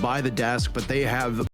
by the desk, but they have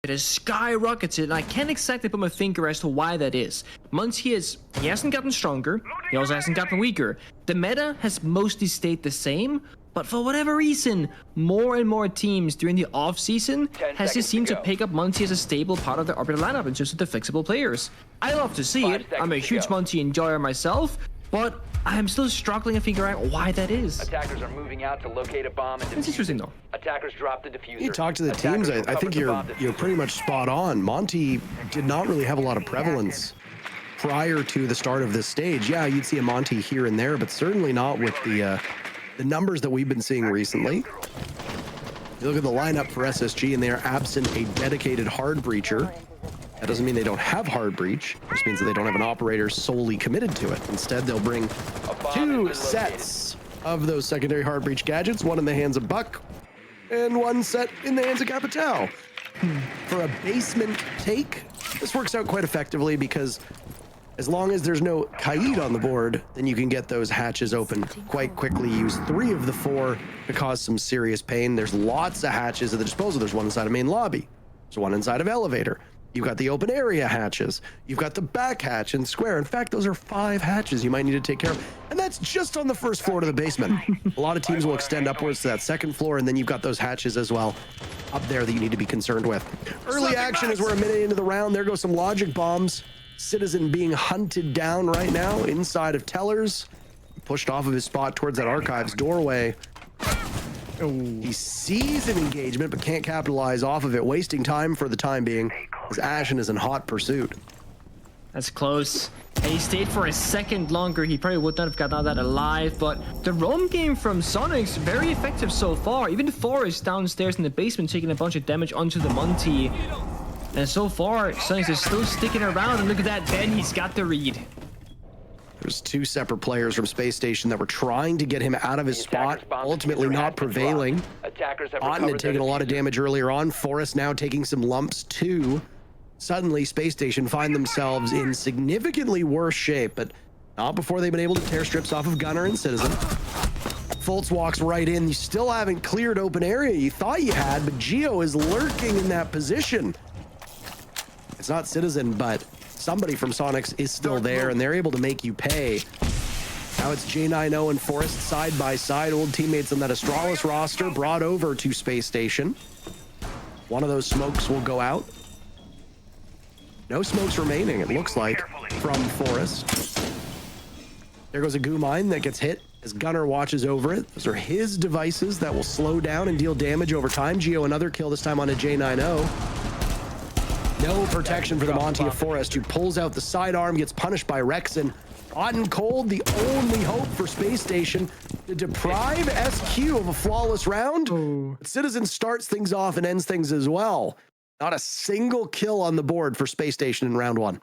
it has skyrocketed, and I can't exactly put my finger as to why that is. Monty he hasn't gotten stronger, he also hasn't gotten weaker. The meta has mostly stayed the same, but for whatever reason, more and more teams during the off-season has just seemed to pick up Monty as a stable part of their orbital lineup in terms of the flexible players. I love to see it, I'm a huge Monty enjoyer myself, but I'm still struggling to figure out why that is. Attackers are moving out to locate a bomb and It's interesting though. Attackers drop the diffuser. you talk to the teams, I think you're pretty much spot on. Monty did not really have a lot of prevalence prior to the start of this stage. Yeah, you'd see a Monty here and there, but certainly not with the numbers that we've been seeing recently. You look at the lineup for SSG, and they are absent a dedicated hard breacher. That doesn't mean they don't have hard breach. It just means that they don't have an operator solely committed to it. Instead, they'll bring two sets of those secondary hard breach gadgets, one in the hands of Buck and one set in the hands of Capital. For a basement take, this works out quite effectively because as long as there's no Kaid on the board, then you can get those hatches open quite quickly. Use 3 of the 4 to cause some serious pain. There's lots of hatches at the disposal. There's one inside of main lobby. There's one inside of elevator. You've got the open area hatches. You've got the back hatch and square. In fact, those are 5 hatches you might need to take care of. And that's just on the first floor to the basement. A lot of teams will extend upwards to that second floor, and then you've got those hatches as well up there that you need to be concerned with. Early action as we're a minute into the round. There go some logic bombs. Citizen being hunted down right now inside of Tellers. Pushed off of his spot towards that archives doorway. He sees an engagement but can't capitalize off of it, wasting time for the time being as Ashen is in hot pursuit. That's close. And he stayed for a second longer. He probably would not have gotten out of that alive, but the roam game from Soniqs, very effective so far. Even Forrest downstairs in the basement taking a bunch of damage onto the Monty. And so far, Soniqs is still sticking around, and look at that, Ben, he's got the read. There's 2 separate players from Space Station that were trying to get him out of his spot, ultimately not prevailing. Otten had taken a lot of damage earlier on. Forrest now taking some lumps too. Suddenly, Space Station find themselves in significantly worse shape, but not before they've been able to tear strips off of Gunner and Citizen. Fultz walks right in. You still haven't cleared open area. You thought you had, but Geo is lurking in that position. It's not Citizen, but somebody from Soniqs is still there, and they're able to make you pay. Now it's J90 and Forrest side by side, old teammates on that Astralis roster brought over to Space Station. One of those smokes will go out. No smokes remaining, it looks like, from Forrest. There goes a goo mine that gets hit as Gunner watches over it. Those are his devices that will slow down and deal damage over time. Geo, another kill, this time on a J90. No protection for the Monty of Forrest, who pulls out the sidearm, gets punished by Rexon. Hot and cold, the only hope for Space Station to deprive SQ of a flawless round. Citizen starts things off and ends things as well. Not a single kill on the board for Space Station in round one.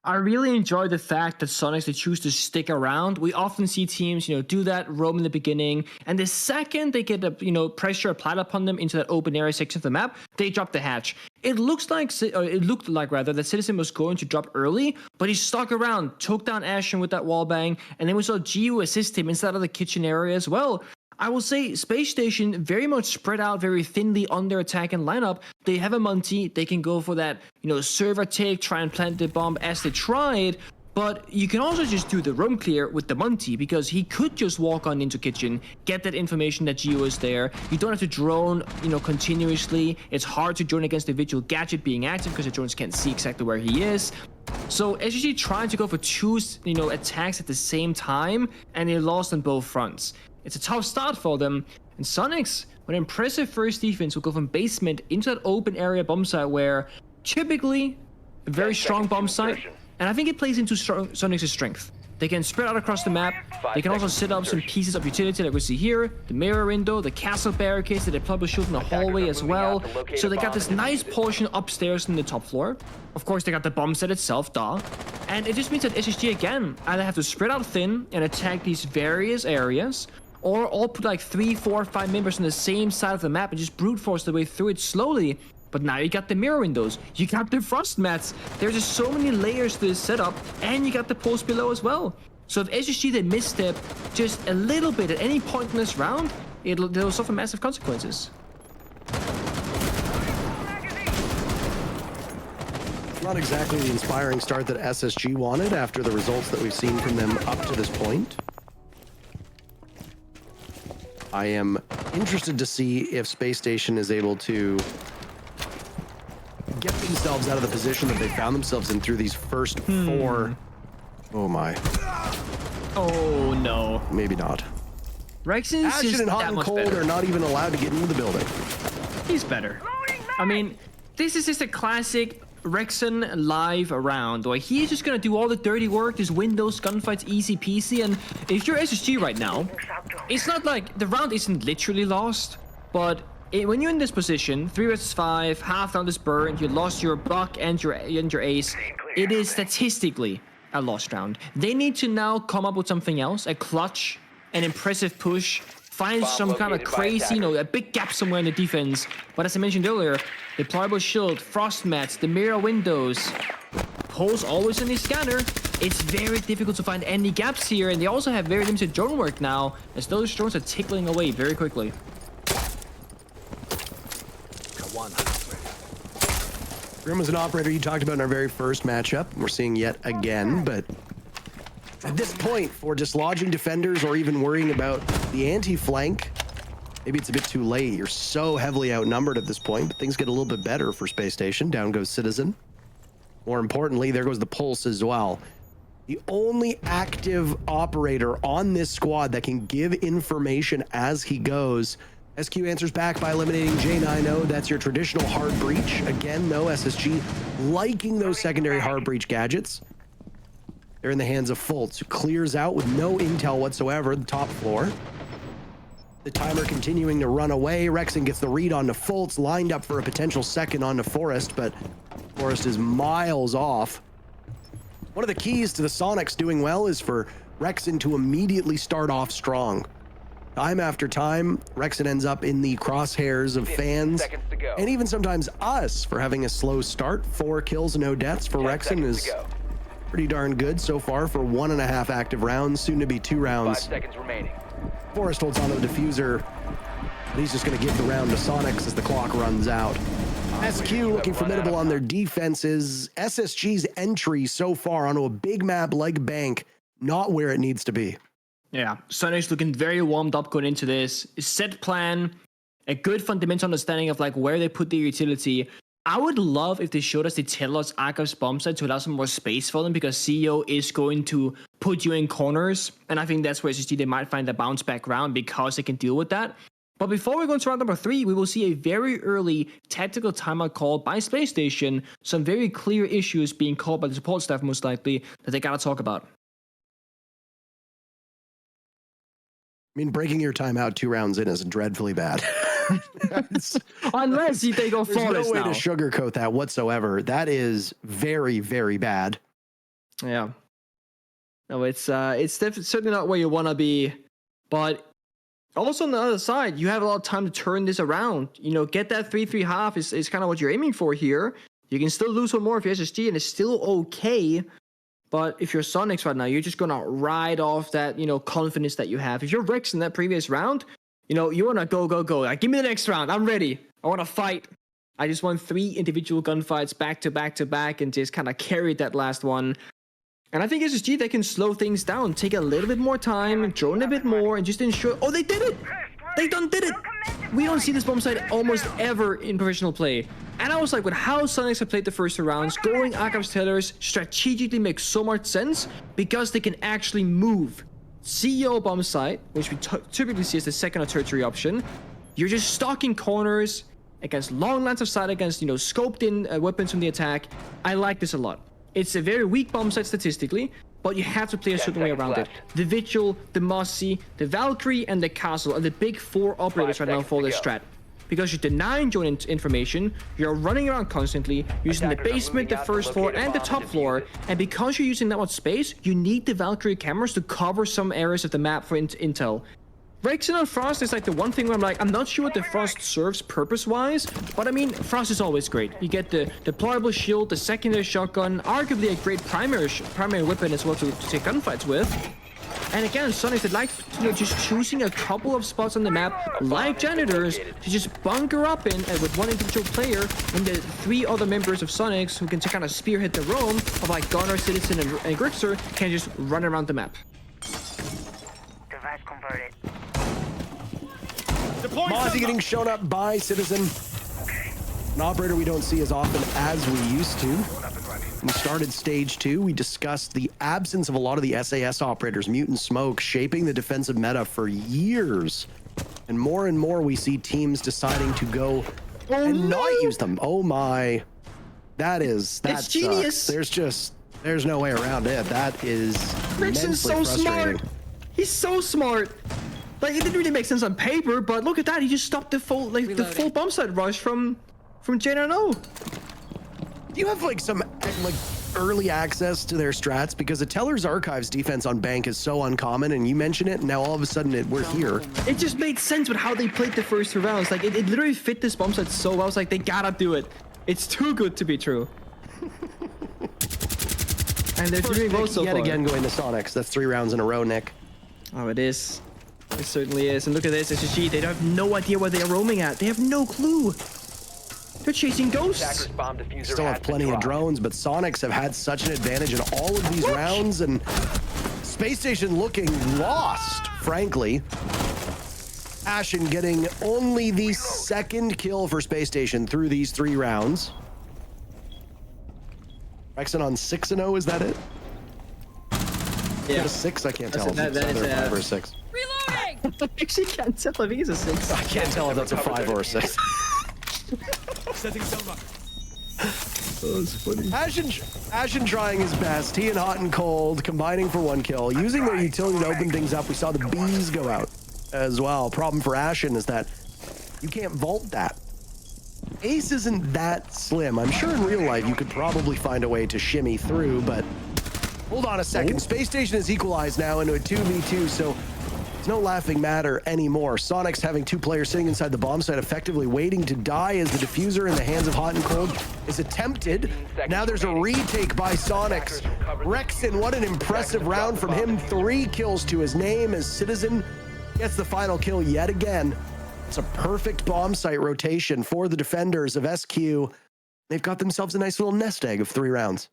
I really enjoy the fact that Soniqs, they choose to stick around. We often see teams, do that, roam in the beginning, and the second they get pressure applied upon them into that open area section of the map, they drop the hatch. It looked like that Citizen was going to drop early, but he stuck around, took down Ashen with that wall bang, and then we saw Geo assist him inside of the kitchen area as well. I will say Space Station very much spread out very thinly on their attack and lineup. They have a Monty. They can go for that, server take, try and plant the bomb as they tried. But you can also just do the room clear with the Monty, because he could just walk on into kitchen, get that information that Geo is there. You don't have to drone, continuously. It's hard to drone against the visual gadget being active because the drones can't see exactly where he is. So SSG trying to go for two, attacks at the same time, and they lost on both fronts. It's a tough start for them, and Soniqs, with an impressive first defense, will go from basement into that open area bomb site where typically a very strong bomb site, and I think it plays into Soniqs' strength. They can spread out across the map. They can also set up some pieces of utility like we see here, the mirror window, the castle barricades that they probably shoot in the hallway as well. So they got this nice portion upstairs in the top floor. Of course, they got the bomb set itself, and it just means that SSG again either have to spread out thin and attack these various areas, or all put like 3, 4, 5 members on the same side of the map and just brute force their way through it slowly. But now you got the mirror windows, you got the frost mats, there's just so many layers to this setup, and you got the post below as well. So if SSG they misstep just a little bit at any point in this round, they'll suffer massive consequences. Not exactly the inspiring start that SSG wanted after the results that we've seen from them up to this point. I am interested to see if Space Station is able to get themselves out of the position that they found themselves in through these first 4. Oh my. Oh no. Maybe not. Rexon's Ashen just and Hot that and much Cold better. are not even allowed to get into the building. He's better. I mean, this is just a classic Rexon live round, where he's just gonna do all the dirty work, just win those gunfights easy peasy. And if you're SSG right now, it's not like the round isn't literally lost, but when you're in this position, 3 versus 5, half round is burned, you lost your buck and your ace, it is statistically a lost round. They need to now come up with something else, a clutch, an impressive push, find some kind of crazy, a big gap somewhere in the defense. But as I mentioned earlier, deployable shield, frost mats, the mirror windows, pulse always in the scanner. It's very difficult to find any gaps here, and they also have very limited drone work now, as those drones are tickling away very quickly. Grim was an operator you talked about in our very first matchup. We're seeing yet again, but at this point, for dislodging defenders or even worrying about the anti-flank, maybe it's a bit too late. You're so heavily outnumbered at this point, but things get a little bit better for Space Station. Down goes Citizen. More importantly, there goes the Pulse as well. The only active operator on this squad that can give information as he goes. SQ answers back by eliminating J90. That's your traditional hard breach. Again, though, SSG liking those secondary hard breach gadgets. They're in the hands of Fultz, who clears out with no intel whatsoever, the top floor. The timer continuing to run away. Rexon gets the read onto Fultz, lined up for a potential second onto Forrest, but Forrest is miles off. One of the keys to the Soniqs doing well is for Rexon to immediately start off strong. Time after time, Rexon ends up in the crosshairs of fans, and even sometimes us, for having a slow start. 4 kills and no deaths for Rexon is pretty darn good so far for 1.5 active rounds, soon to be 2 rounds. 5 seconds remaining. Forrest holds onto the diffuser. He's just going to give the round to Soniqs as the clock runs out. SQ looking formidable on their defenses. SSG's entry so far onto a big map like Bank, not where it needs to be. Yeah, Soniqs looking very warmed up going into this. Set plan, a good fundamental understanding of like where they put their utility. I would love if they showed us the Telos Archives bomb site to allow some more space for them, because CEO is going to put you in corners. And I think that's where SSG they might find a bounce back round because they can deal with that. But before we go into round number 3, we will see a very early tactical timeout called by Space Station. Some very clear issues being called by the support staff most likely that they gotta talk about. I mean, breaking your timeout 2 rounds in is dreadfully bad. Unless they go flawless no way now. to sugarcoat that whatsoever. That is very, very bad. Yeah. No, it's certainly not where you want to be. But also on the other side, you have a lot of time to turn this around. You know, get that 3-3 half is kind of what you're aiming for here. You can still lose one more if you're SSG, and it's still okay. But if you're Soniqs right now, you're just going to ride off that, you know, confidence that you have. If you're Rex in that previous round, you know, you want to go. Like, give me the next round. I'm ready. I want to fight. I just won 3 individual gunfights back to back and just kind of carried that last one. And I think SSG, they can slow things down, take a little bit more time, drone a bit more, and just ensure... Oh, they did it! They done did it! We don't see this bomb site almost ever in professional play. And I was like, with how Soniqs have played the first 2 rounds, going Archives Tellers strategically makes so much sense because they can actually move. CEO bomb site, which we typically see as the second or tertiary option. You're just stalking corners against long lines of sight, against, you know, scoped in weapons from the attack. I like this a lot. It's a very weak bomb site statistically, but you have to play a certain way around it. The Vigil, the Mossy, the Valkyrie, and the Castle are the big 4 operators right now for this strat. Because you're denying drone information, you're running around constantly, using the basement, the first floor, and the top floor, and because you're using that much space, you need the Valkyrie cameras to cover some areas of the map for intel. Rexen on Frost is like the one thing where I'm like, I'm not sure what the Frost serves purpose-wise, but I mean, Frost is always great. You get the deployable shield, the secondary shotgun, arguably a great primary weapon as well to take gunfights with. And again, Soniqs, they'd like, you know, just choosing a couple of spots on the map, like janitors, to just bunker up in with one individual player, and the 3 other members of Soniqs who can kind of spearhead the roam of like Gunner, Citizen, and Grixer can just run around the map. Device converted. Mozzie getting shown up by Citizen. An operator we don't see as often as we used to. We started stage 2. We discussed the absence of a lot of the SAS operators, Mutant Smoke, shaping the defensive meta for years. And more we see teams deciding to go and not use them. Oh my. That's genius. There's no way around it. That is Rixen's so smart. He's so smart. Like, it didn't really make sense on paper, but look at that. He just stopped the full bomb site rush from JNO. Do you have like some like early access to their strats? Because the Teller's Archives defense on Bank is so uncommon, and you mention it, and now all of a sudden we're here. It just made sense with how they played the first 2 rounds. Like, it literally fit this bomb site so well. I was like, they gotta do it. It's too good to be true. And they're doing well so yet far. again going to Soniqs. That's 3 rounds in a row, Nick. Oh, it is. It certainly is. And look at this, SSG. They have no idea where they are roaming at. They have no clue. They're chasing ghosts. Still have plenty of drones, but Soniqs have had such an advantage in all of these rounds, and Space Station looking lost, frankly. Ashen getting only the 2nd kill for Space Station through these 3 rounds. Rexen on 6-0, is that it? Yeah. 6? I can't tell. That it's is either 5 or a 6. Reloading! I actually can't tell. I think it's a 6. I can't tell if that's a 5 or a 6. Setting zone lock. Oh, it's funny. Ashen trying his best. He and Hot and Cold combining for 1 kill. Using their utility to open things up. We saw the bees go out as well. Problem for Ashen is that you can't vault that. Ace isn't that slim. I'm sure in real life you could probably find a way to shimmy through, but hold on a second. Space Station is equalized now into a 2v2, so it's no laughing matter anymore. Soniqs having 2 players sitting inside the bomb site, effectively waiting to die as the diffuser in the hands of Hot and Cold is attempted. Now there's a retake by Soniqs. Rexen, what an impressive round from him. 3 kills to his name as Citizen gets the final kill yet again. It's a perfect bomb site rotation for the defenders of SQ. They've got themselves a nice little nest egg of 3 rounds.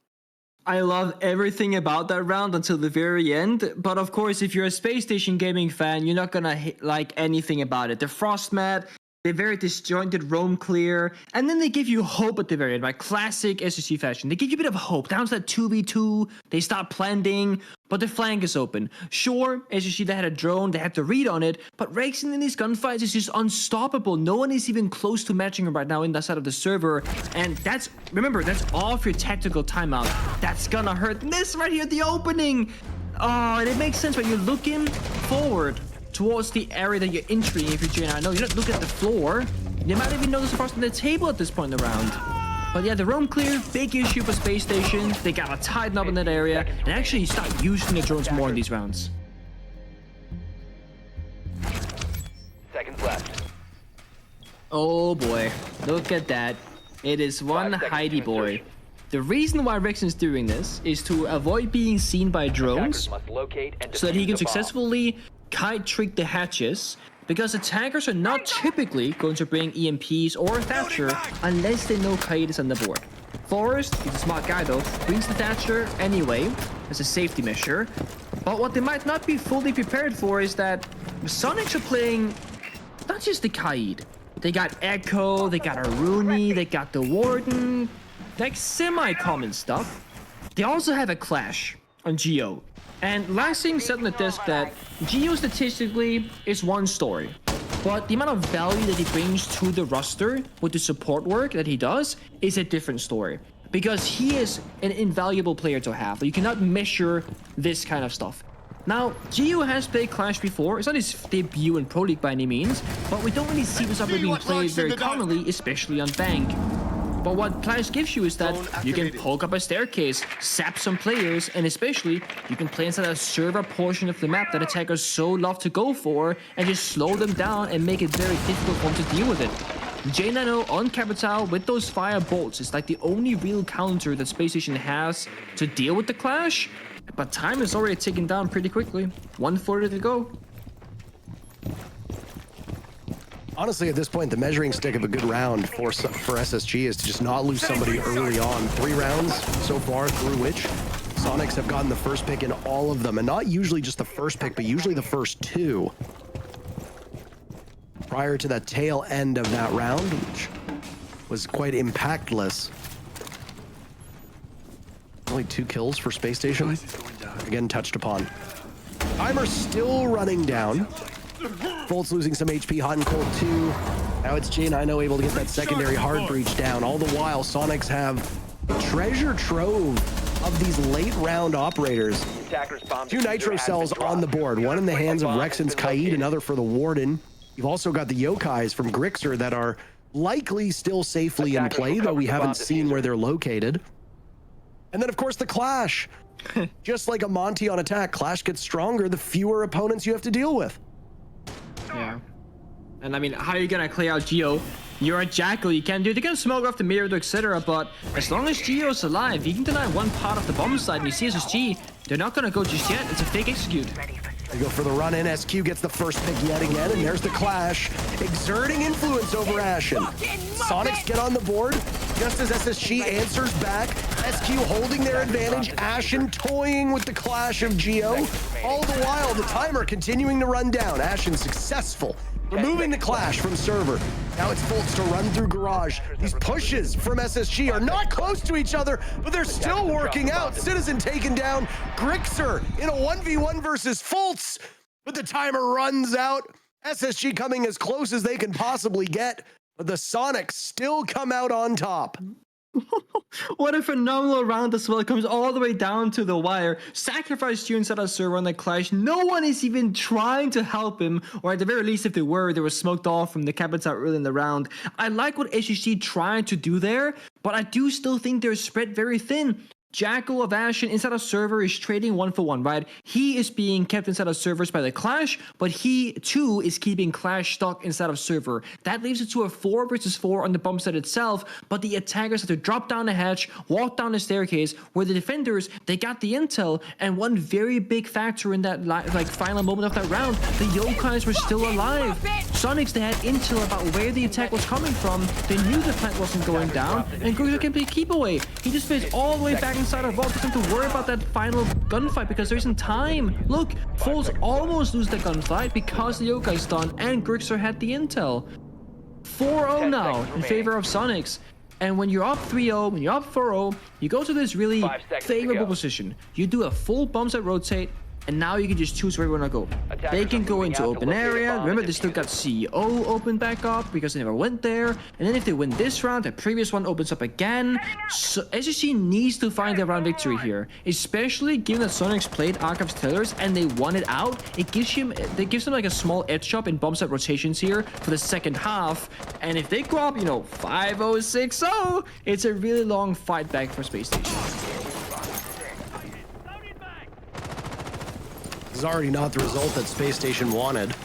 I love everything about that round until the very end, but of course, if you're a Space Station Gaming fan, you're not gonna like anything about it. The frost mat, the very disjointed roam clear, and then they give you hope at the very end, right? Classic SSG fashion. They give you a bit of hope. Down to that 2v2, they start planting, but the flank is open. Sure, SSG, they had a drone, they had to read on it, but Rexen in these gunfights is just unstoppable. No one is even close to matching him right now in that side of the server, and that's, remember, that's off your tactical timeout. That's gonna hurt. This right here, the opening! Oh, and it makes sense when you're looking forward towards the area that you're entering if you're Jane. I know you're not looking at the floor. You might even notice the person on the table at this point in the round. But yeah, the roam clear, big issue for Space Station. They gotta tighten up in that area and actually start using the drones more in these rounds. Seconds left. Oh boy, look at that. It is one 5 seconds Heidi to boy. insertion. The reason why Rexen's doing this is to avoid being seen by drones Attackers must locate and so that he defuse can the bomb. successfully kite trick the hatches, because attackers are not typically going to bring EMPs or Thatcher unless they know Kaid is on the board. Forrest, he's a smart guy though, brings the Thatcher anyway as a safety measure, but what they might not be fully prepared for is that the Soniqs are playing not just the Kaid. They got Echo, they got a Rooney, they got the Warden, like semi-common stuff. They also have a Clash on Geo. And Lassing said on the disc that Geo statistically is one story, but the amount of value that he brings to the roster with the support work that he does is a different story, because he is an invaluable player to have. You cannot measure this kind of stuff. Now, Geo has played Clash before. It's not his debut in Pro League by any means, but we don't really see this opera being played very commonly, especially on Bank. But what Clash gives you is that you can poke up a staircase, sap some players, and especially you can play inside a server portion of the map that attackers so love to go for and just slow them down and make it very difficult for them to deal with it. J9O on Capital with those fire bolts is like the only real counter that Space Station has to deal with the Clash, but time is already ticking down pretty quickly. 1:40 to go. Honestly, at this point, the measuring stick of a good round for SSG is to just not lose somebody early on. 3 rounds so far through which Soniqs have gotten the first pick in all of them, and not usually just the first pick, but usually the first 2. Prior to that tail end of that round, which was quite impactless. Only 2 kills for Space Station. Again, touched upon. Timer still running down. Bolt's losing some HP, hot and cold too. Now it's J9O able to get that secondary hard breach down. All the while, Soniqs have a treasure trove of these late round operators. 2 nitro cells on the board, one in the hands of Rexen's Kaid, another for the Warden. You've also got the Yokais from Grixer that are likely still safely in play, though we haven't seen where they're located. And then, of course, the Clash. Just like a Monty on attack, Clash gets stronger the fewer opponents you have to deal with. Yeah. And I mean, how are you gonna clear out Geo? You're a Jackal, you can do it. They can smoke off the mirror, etc. But as long as Geo's alive, you can deny one part of the bomb side. And you see SSG, they're not gonna go just yet. It's a fake execute. They go for the run in. SQ gets the first pick yet again, and there's the Clash, exerting influence over Ashen. Soniqs get on the board just as SSG answers back. SQ holding their advantage. Ashen toying with the Clash of Geo. All the while, the timer continuing to run down. Ashen successful, removing the Clash from server. Now it's Fultz to run through garage. These pushes from SSG are not close to each other, but they're still working out. Citizen taken down. Grixer in a 1v1 versus Fultz, but the timer runs out. SSG coming as close as they can possibly get, but the Soniqs still come out on top. What a phenomenal round as well. It comes all the way down to the wire. Sacrifice students at a server on the Clash. No one is even trying to help him, or at the very least, if they were smoked off from the Capital early in the round. I like what SSG tried to do there, but I do still think they're spread very thin. Jackal of Ashen inside a server is trading 1-for-1, right? He is being kept inside of servers by the Clash, but he too is keeping Clash stuck inside of server. That leaves it to a 4 versus 4 on the bomb site itself, but the attackers have to drop down the hatch, walk down the staircase, where the defenders, they got the intel, and one very big factor in that final moment of that round, the Yokais were still alive. Soniqs, they had intel about where the attack was coming from, they knew the plant wasn't going down, and Grugger can play keep away. He just faced all the way back inside of vault, doesn't have to worry about that final gunfight because there isn't time. Look, Foles almost lose the gunfight because the Yokai's done and Grixer had the intel. 4-0 now in favor of Soniqs. And when you're up 3-0, when you're up 4-0, you go to this really favorable position. You do a full bomb site rotate, and now you can just choose where you want to go. They can go into open area. Remember, they still got CEO open back up because they never went there. And then if they win this round, the previous one opens up again. So SSG needs to find their round victory here, especially given that Soniqs played Archives Tellers and they won it out. It gives them like a small edge up in bomb set rotations here for the second half. And if they go up, 5-0, 6-0, it's a really long fight back for Space Station. Is already not the result that Space Station wanted.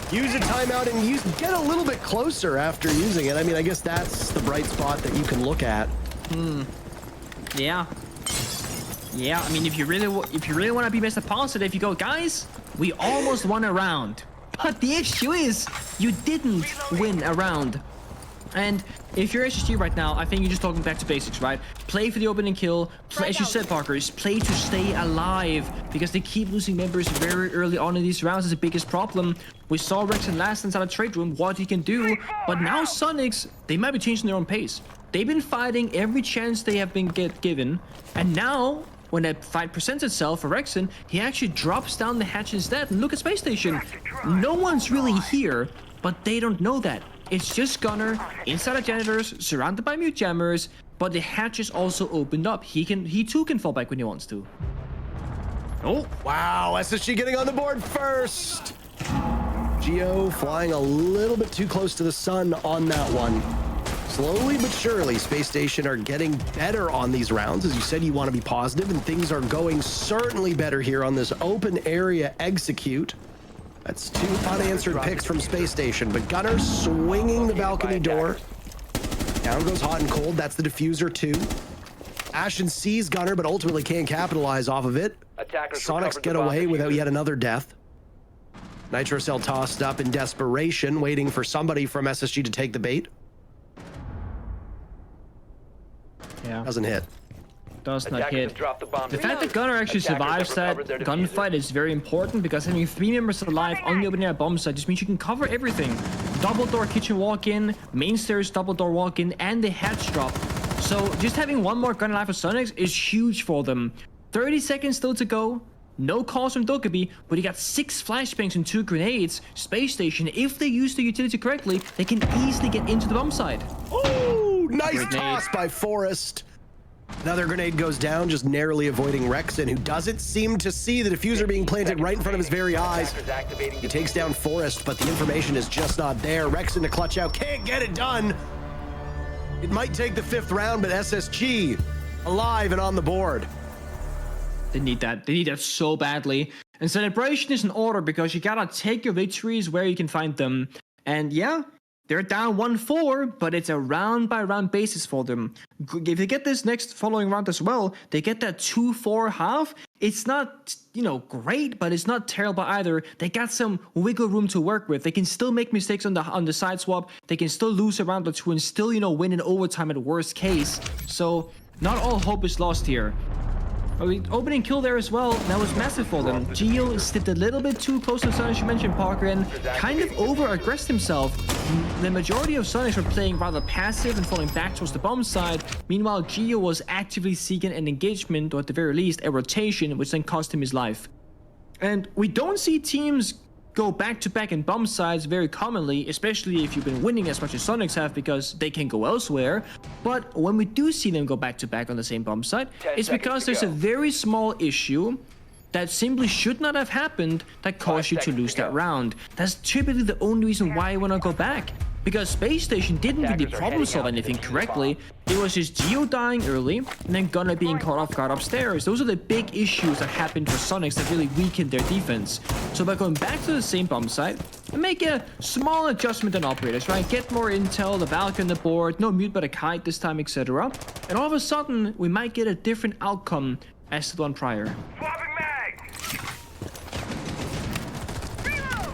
Use a timeout and get a little bit closer after using it. I mean, I guess that's the bright spot that you can look at. Yeah. I mean, if you really want to be Mr. Positive, you go, guys, we almost won a round, but the issue is you didn't win a round. And if you're SSG right now, I think you're just talking back to basics, right? Play for the opening kill. Play, as you said, Parker, is play to stay alive because they keep losing members very early on in these rounds. Is the biggest problem. We saw Rexon last inside a trade room, what he can do, but now Soniqs, they might be changing their own pace. They've been fighting every chance they have been given, and now when that fight presents itself for Rexon, he actually drops down the hatch instead. And look at Space Station. No one's really here, but they don't know that. It's just Gunner inside of janitors, surrounded by mute jammers, but the hatch is also opened up. He too can fall back when he wants to. Oh, wow, SSG getting on the board first. Geo flying a little bit too close to the sun on that one. Slowly but surely, Space Station are getting better on these rounds. As you said, you want to be positive, and things are going certainly better here on this open area execute. That's 2 unanswered picks from Space Station, but Gunner swinging the balcony door. Down goes Hot and Cold. That's the diffuser too. Ashen sees Gunner, but ultimately can't capitalize off of it. Soniqs get away without yet another death. Nitro Cell tossed up in desperation, waiting for somebody from SSG to take the bait. Yeah. Doesn't hit. Does not hit. The fact that Gunner actually survives that gunfight is very important because having 3 members alive on the open air bomb site just means you can cover everything. Double door kitchen walk-in, main stairs double door walk-in, and the hatch drop. So just having 1 more gun alive for Soniqs is huge for them. 30 seconds still to go. No calls from Dokkaebi, but he got 6 flashbangs and 2 grenades. Space Station, if they use the utility correctly, they can easily get into the bomb site. Oh, nice toss by Forrest. Another grenade goes down, just narrowly avoiding Rexon, who doesn't seem to see the diffuser being planted right in front of his very eyes. He takes down Forrest, but the information is just not there. Rexon to clutch out, can't get it done. It might take the 5th round, but SSG alive and on the board. They need that. They need that so badly. And celebration is in order because you gotta take your victories where you can find them. And yeah, they're down 1-4, but it's a round-by-round basis for them. If they get this next following round as well, they get that 2-4 half. It's not, great, but it's not terrible either. They got some wiggle room to work with. They can still make mistakes on the side swap. They can still lose a round or 2 and still, win in overtime at worst case. So not all hope is lost here. Opening kill there as well, that was massive for them. Geo stepped a little bit too close to the sun, as you mentioned, Parker, and kind of over-aggressed himself. The majority of Soniqs were playing rather passive and falling back towards the bomb side. Meanwhile, Geo was actively seeking an engagement, or at the very least, a rotation, which then cost him his life. And we don't see teams go back-to-back in bomb sides very commonly, especially if you've been winning as much as Soniqs have, because they can go elsewhere. But when we do see them go back-to-back on the same bomb site, it's because there's a very small issue that simply should not have happened that caused you to lose that round. That's typically the only reason why you want to go back. because Space Station didn't really Attackers are problem heading solve out to anything defuse the correctly. It was just Geo dying early, and then Gunner being caught off guard upstairs. Those are the big issues that happened for Soniqs that really weakened their defense. So by going back to the same bomb site, and make a small adjustment on operators, right? Get more intel, the Valkyrie on the board, no mute but a kite this time, etc. And all of a sudden, we might get a different outcome as to the one prior. Swapping mag! Reload!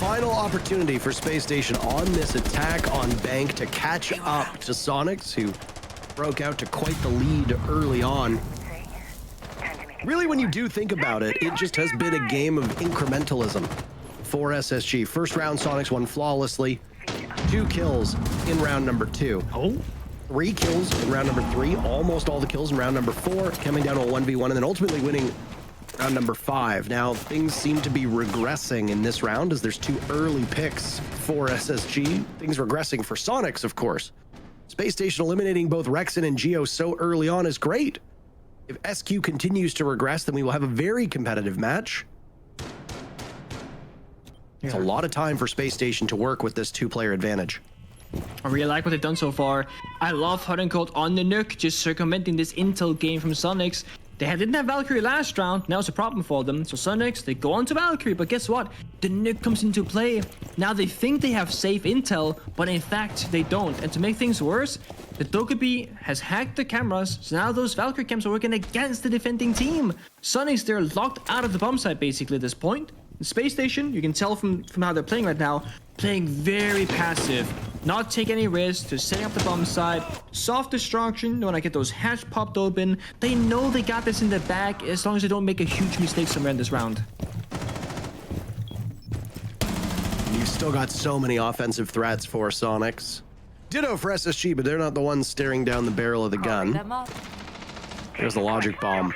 Final opportunity for Space Station on this attack on Bank to catch up to Soniqs, who broke out to quite the lead early on. Really, when you do think about it, it just has been a game of incrementalism for SSG. First round, Soniqs won flawlessly. 2 kills in round number 2. Oh? 3 kills in round number 3. Almost all the kills in round number 4. Coming down to a 1v1 and then ultimately winning round number 5. Now, things seem to be regressing in this round as there's 2 early picks for SSG. Things regressing for Soniqs, of course. Space Station eliminating both Rexon and Geo so early on is great. If SQ continues to regress, then we will have a very competitive match. It's a lot of time for Space Station to work with this 2-player advantage. I really like what they've done so far. I love Hot and Cold on the Nook, just circumventing this intel game from Soniqs. They didn't have Valkyrie last round, now it's a problem for them. So Soniqs, they go on to Valkyrie, but guess what? The Nook comes into play. Now they think they have safe intel, but in fact they don't. And to make things worse, the Dokkaebi has hacked the cameras, so now those Valkyrie cams are working against the defending team. Soniqs, they're locked out of the bomb site basically at this point. The Space Station, you can tell from how they're playing right now, playing very passive, not take any risks, to setting up the bomb site, soft destruction. When I get those hatch popped open, they know they got this in the bag as long as they don't make a huge mistake somewhere in this round. You've still got so many offensive threats for Soniqs. Ditto for SSG, but they're not the ones staring down the barrel of the gun. There's the logic bomb.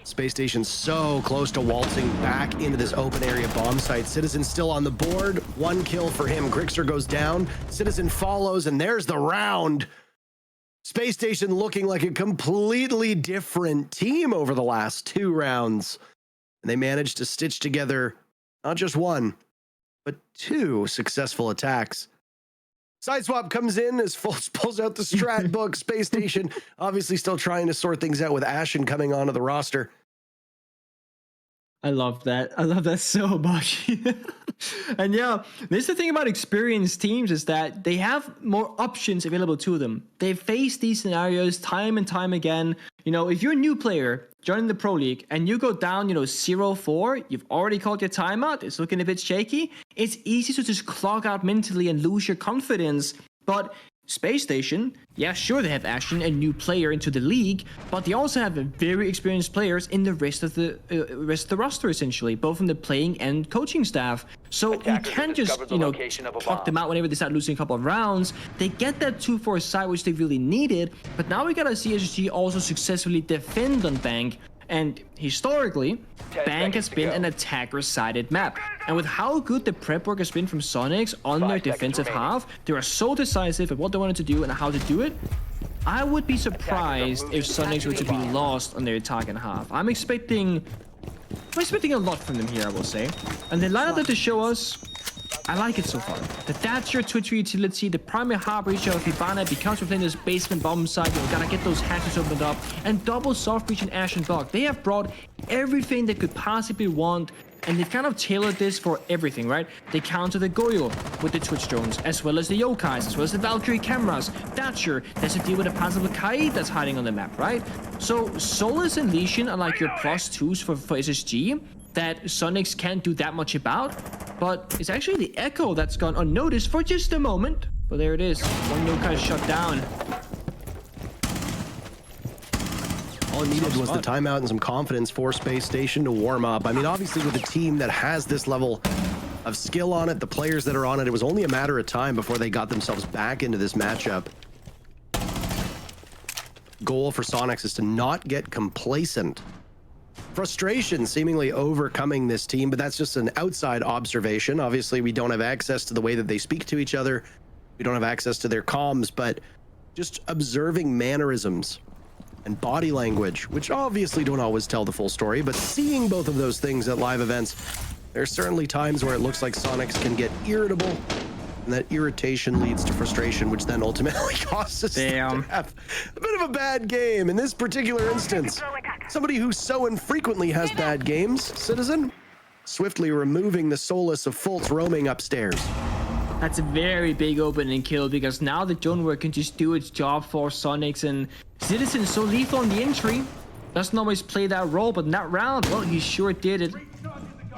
Space Station so close to waltzing back into this open area bomb site. Citizen still on the board. 1 kill for him. Grixer goes down. Citizen follows, and there's the round. Space Station looking like a completely different team over the last 2 rounds. And they managed to stitch together not just 1, but 2 successful attacks. Sideswap comes in as Fultz pulls out the strat book. Space Station obviously still trying to sort things out with Ashen coming onto the roster. I love that. I love that so much. And yeah, this is the thing about experienced teams, is that they have more options available to them. They've faced these scenarios time and time again. You know, if you're a new player joining the Pro League and you go down, 0-4, you've already called your timeout, it's looking a bit shaky, it's easy to just clog out mentally and lose your confidence. But Space Station, yeah, sure, they have Ashen, a new player into the league, but they also have very experienced players in the rest of the roster, essentially, both from the playing and coaching staff. So you can't just, talk them out whenever they start losing a couple of rounds. They get that 2-4 side, which they really needed, but now we gotta see SSG also successfully defend on Bank. And historically, Bank has been an attacker-sided map. And with how good the prep work has been from Soniqs on their defensive half, they are so decisive at what they wanted to do and how to do it. I would be surprised if Soniqs were to be lost on their attacking half. I'm expecting a lot from them here, I will say. And the lineup that they show us, I like it so far. That's your Twitch utility, the primary hard breach of Hibana, because we're playing this basement bomb site, we gotta get those hatches opened up, and double soft breach and Ashen Block. They have brought everything they could possibly want, and they've kind of tailored this for everything, right? They counter the Goyo with the Twitch drones, as well as the Yokais, as well as the Valkyrie cameras. Thatcher, there's a deal with a possible Kaid that's hiding on the map, right? So Solus and Lesion are like your +2s for SSG that Soniqs can't do that much about, but it's actually the Echo that's gone unnoticed for just a moment. But there it is, 1 Yokai shut down. All it needed was the timeout and some confidence for Space Station to warm up. I mean, obviously with a team that has this level of skill on it, the players that are on it, it was only a matter of time before they got themselves back into this matchup. Goal for Soniqs is to not get complacent. Frustration seemingly overcoming this team, but that's just an outside observation. Obviously, we don't have access to the way that they speak to each other. We don't have access to their comms, but just observing mannerisms and body language, which obviously don't always tell the full story, but seeing both of those things at live events There's certainly times where it looks like Soniqs can get irritable, and that irritation leads to frustration, which then ultimately causes us to have a bit of a bad game. In this particular instance, somebody who so infrequently has bad games, Citizen, swiftly removing the solace of Fultz roaming upstairs. That's a very big opening kill, because now the drone work can just do its job for Soniqs, and Citizen so lethal on the entry. Doesn't always play that role, but in that round, well, he sure did it.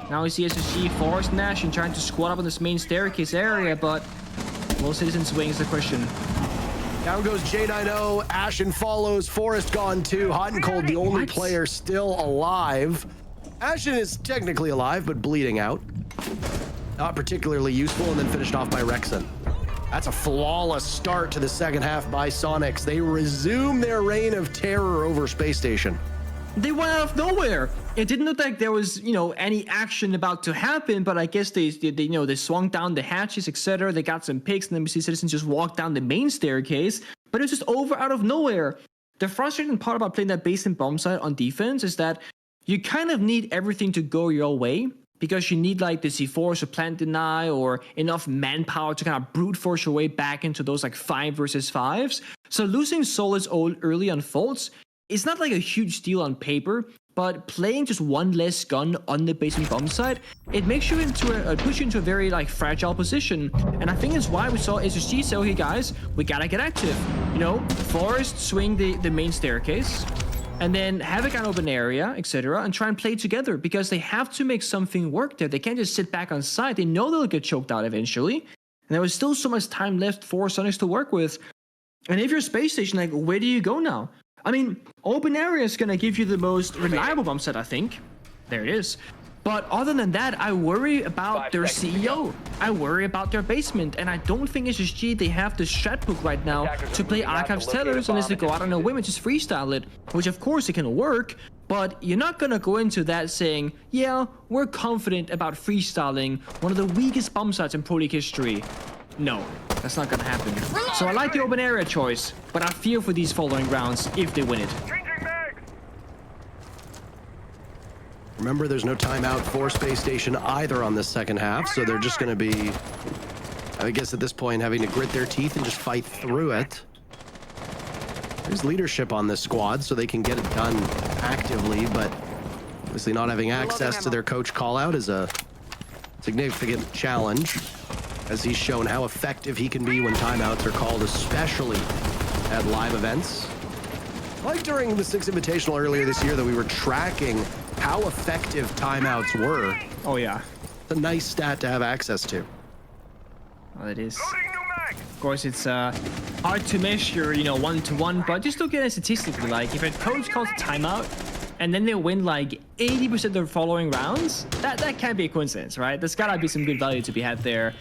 Now we see SSG force Nash and trying to squat up on this main staircase area, but will Citizen swing is the question. Down goes J90, Ashen follows, Forrest gone too, Hot and Cold the only player still alive. Ashen is technically alive, but bleeding out. Not particularly useful, and then finished off by Rexon. That's a flawless start to the second half by Soniqs. They resume their reign of terror over Space Station. They went out of nowhere. It didn't look like there was, any action about to happen, but I guess they swung down the hatches, etc. They got some picks, and then we see Citizens just walk down the main staircase, but it was just over out of nowhere. The frustrating part about playing that base and bomb site on defense is that you kind of need everything to go your way, because you need like the C4s or plant deny or enough manpower to kind of brute force your way back into those like 5 versus 5s. So losing Solus early on Fultz is not like a huge deal on paper, but playing just one less gun on the base and bomb side, it makes you push you into a very like fragile position. And I think it's why we saw SSG say, okay guys, we gotta get active. Forest swing the main staircase, and then have a gun open area, etc., and try and play together, because they have to make something work there. They can't just sit back on site. They know they'll get choked out eventually. And there was still so much time left for Soniqs to work with. And if you're Space Station, like, where do you go now? I mean, open area is going to give you the most reliable bomb set, I think. There it is. But other than that, I worry about their CEO. I worry about their basement. And I don't think SSG, they have the strat book right now to play Archives Tellers unless they go out on a whim and just freestyle it. Which, of course, it can work. But you're not going to go into that saying, yeah, we're confident about freestyling one of the weakest bomb sites in Pro League history. No, that's not going to happen. So I like the open area choice, but I fear for these following rounds if they win it. Remember, there's no timeout for Space Station either on this second half, so they're just going to be, I guess at this point, having to grit their teeth and just fight through it. There's leadership on this squad, so they can get it done actively, but obviously not having access to their coach call-out is a significant challenge, as he's shown how effective he can be when timeouts are called, especially at live events. Like during the Six Invitational earlier this year, that we were tracking how effective timeouts were. Oh yeah. It's a nice stat to have access to. Well, it is. Of course, it's hard to measure, one-to-one, but just look at it statistically. Like, if a coach calls a timeout and then they win like 80% of the following rounds, that can't be a coincidence, right? There's gotta be some good value to be had there.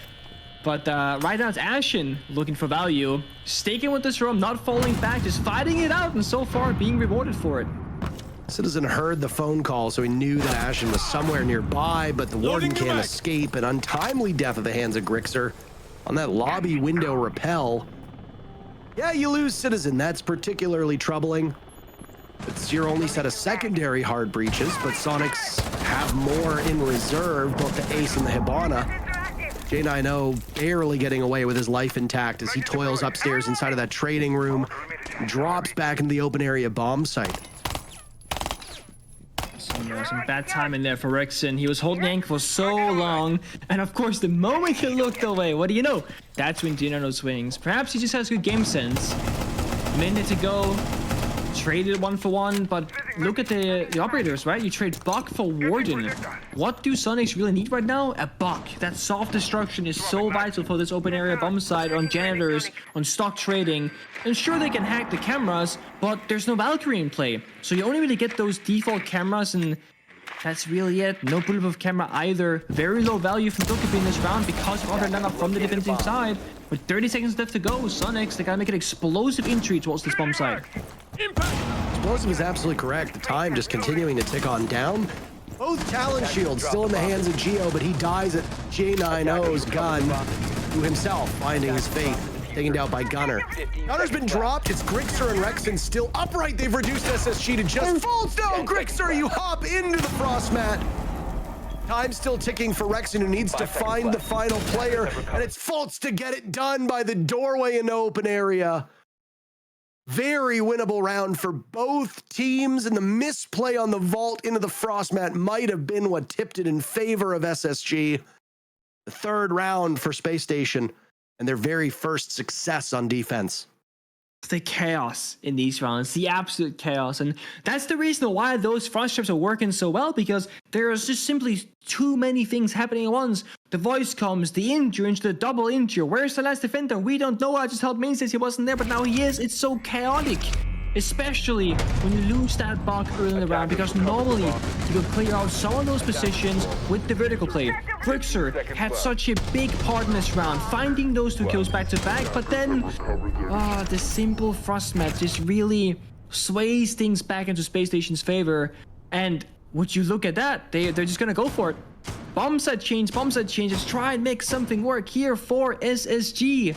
But right now it's Ashen looking for value, staking with this room, not falling back, just fighting it out, and so far being rewarded for it. Citizen heard the phone call, so he knew that Ashen was somewhere nearby, but the warden can't escape. An untimely death at the hands of Grixer on that lobby window rappel. Yeah, you lose Citizen. That's particularly troubling. It's your only set of secondary hard breaches, but Soniqs have more in reserve, both the Ace and the Hibana. J90 barely getting away with his life intact as he toils upstairs inside of that trading room, drops back into the open area bomb site. Some bad timing there for Rexon. He was holding the ankle for so long, and of course, the moment he looked away, what do you know? That's when J90 swings. Perhaps he just has good game sense. Minute to go. Traded 1-for-1, but look at the operators, right? You trade Buck for Warden. What do Soniqs really need right now? A Buck. That soft destruction is so vital for this open area bomb site, on janitors, on stock trading. And sure, they can hack the cameras, but there's no Valkyrie in play. So you only really get those default cameras, and that's really it. No bulletproof camera either. Very low value from Thunderpick in this round because of other nana from the defensive side. With 30 seconds left to go, Soniqs, they gotta make an explosive entry towards this bomb site. Explosive is absolutely correct. The time just continuing to tick on down. Both Talon shields still in the hands of Geo, but he dies at J90's gun, who himself finding his fate, taken down by Gunner. Gunner's been dropped. It's Grixer and Rexon still upright. They've reduced SSG to just Fultz. No, Grixer, you hop into the frost mat. Time still ticking for Rexon, who needs to find the final player, and it's Fultz to get it done by the doorway in the open area. Very winnable round for both teams, and the misplay on the vault into the frost mat might have been what tipped it in favor of SSG. The third round for Space Station and their very first success on defense. The chaos in these rounds, the absolute chaos. And that's the reason why those frost traps are working so well, because there's just simply too many things happening at once. The voice comes, the injury into the double injury. Where's the last defender? We don't know. I just helped Main says he wasn't there, but now he is. It's so chaotic. Especially when you lose that bug early in the round, because normally you could clear out some of those positions with the vertical play. Brixer had such a big part in this round, finding those 2 kills back to back, but then the simple frost mat just really sways things back into Space Station's favor. And would you look at that? They're just gonna go for it. Bomb site change, let's try and make something work here for SSG.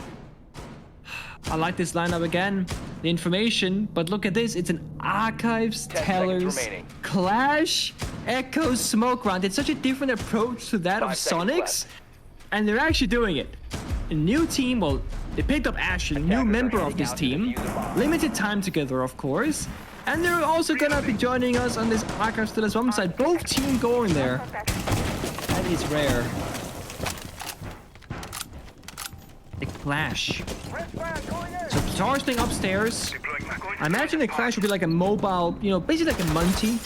I like this lineup again, the information, but look at this. It's an Archives, Tellers, Clash, Echo, Smoke round. It's such a different approach to that of Soniqs, and they're actually doing it. A new team, well, they picked up Ash, a new member of this team. Limited time together, of course. And they're also gonna be joining us on this Archives, Tellers bomb side. Both teams going there. That is rare. The Clash. So Guitar's staying upstairs. I imagine the Clash would be like a mobile, basically like a Monty.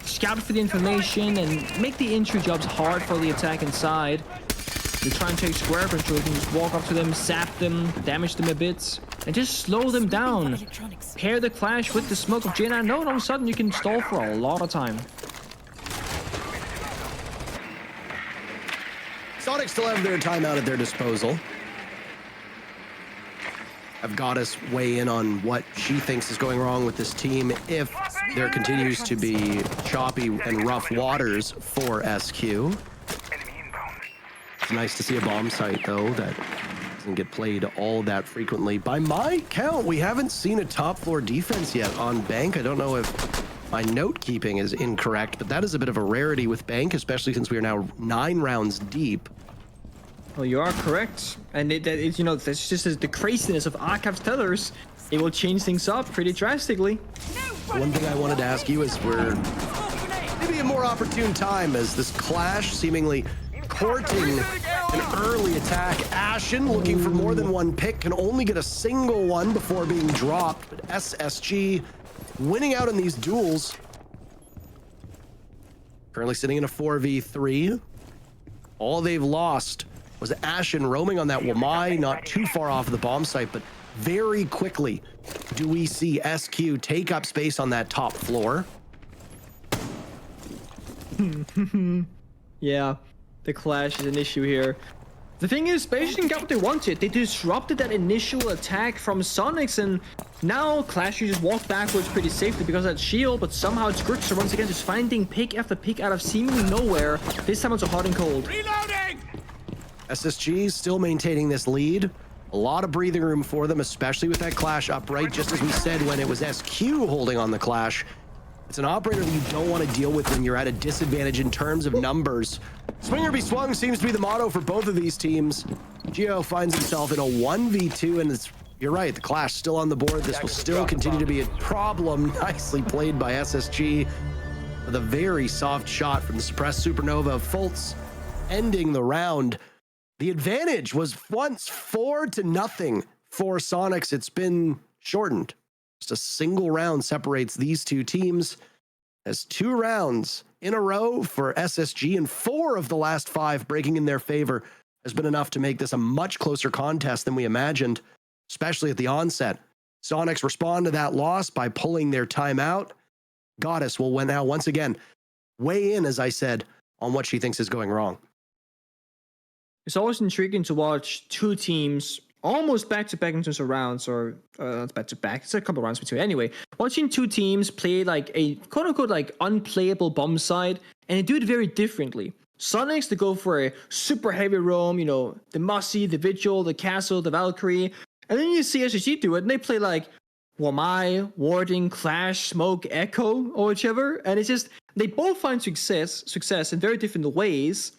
Scout for the information and make the entry jobs hard for the attack inside. They try and take square control. You can just walk up to them, zap them, damage them a bit, and just slow them down. Pair the Clash with the smoke of J9. No, and all of a sudden you can stall for a lot of time. Soniqs still have their timeout at their disposal. I've got us weigh in on what she thinks is going wrong with this team if there continues to be choppy and rough waters for SQ. It's nice to see a bomb site, though, that doesn't get played all that frequently. By my count, we haven't seen a top floor defense yet on Bank. I don't know if my note keeping is incorrect, but that is a bit of a rarity with Bank, especially since we are now 9 rounds deep. Well, you are correct, and that's just the craziness of Archives Tellers. It will change things up pretty drastically. One thing I wanted to ask you is we're maybe a more opportune time as this Clash seemingly courting an early attack. Ashen looking for more than one pick, can only get a single one before being dropped, but SSG winning out in these duels. Currently sitting in a 4v3. All they've lost was Ashen roaming on that Wamai, not too far off of the bomb site, but very quickly do we see SQ take up space on that top floor. Yeah, the Clash is an issue here. The thing is, Space Station got what they wanted. They disrupted that initial attack from Soniqs, and now Clash you just walk backwards pretty safely because of that shield, but somehow it's Grixer once again just finding pick after pick out of seemingly nowhere. This time it's a hot and cold. Reloading! SSG still maintaining this lead. A lot of breathing room for them, especially with that Clash upright, just as we said when it was SQ holding on the Clash. It's an operator that you don't want to deal with when you're at a disadvantage in terms of numbers. Swing or be swung seems to be the motto for both of these teams. Geo finds himself in a 1v2, and you're right, the Clash still on the board. This will still continue to be a problem. Nicely played by SSG with a very soft shot from the suppressed Supernova of Fultz, ending the round. The advantage was once 4-0 for Soniqs. It's been shortened. Just a single round separates these two teams, as 2 rounds in a row for SSG and 4 of the last 5 breaking in their favor has been enough to make this a much closer contest than we imagined, especially at the onset. Soniqs respond to that loss by pulling their timeout. Goddess will now once again weigh in, as I said, on what she thinks is going wrong. It's always intriguing to watch 2 teams almost back-to-back in terms of rounds, or not back-to-back, it's a couple rounds between. Anyway, watching 2 teams play like a quote-unquote like unplayable bomb side, and they do it very differently. Soniqs, they go for a super heavy roam, the Mussy, the Vigil, the Castle, the Valkyrie, and then you see SSG do it, and they play like Wamai, Warding, Clash, Smoke, Echo, or whichever, and it's just they both find success in very different ways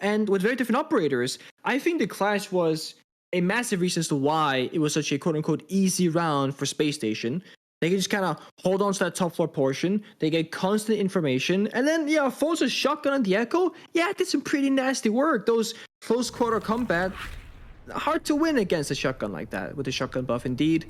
and with very different operators. I think the clash was a massive reason as to why it was such a quote-unquote easy round for Space Station. They can just kind of hold on to that top floor portion. They get constant information. And then, yeah, Forza's shotgun and the Echo, yeah, did some pretty nasty work. Those close quarter combat, hard to win against a shotgun like that with the shotgun buff indeed.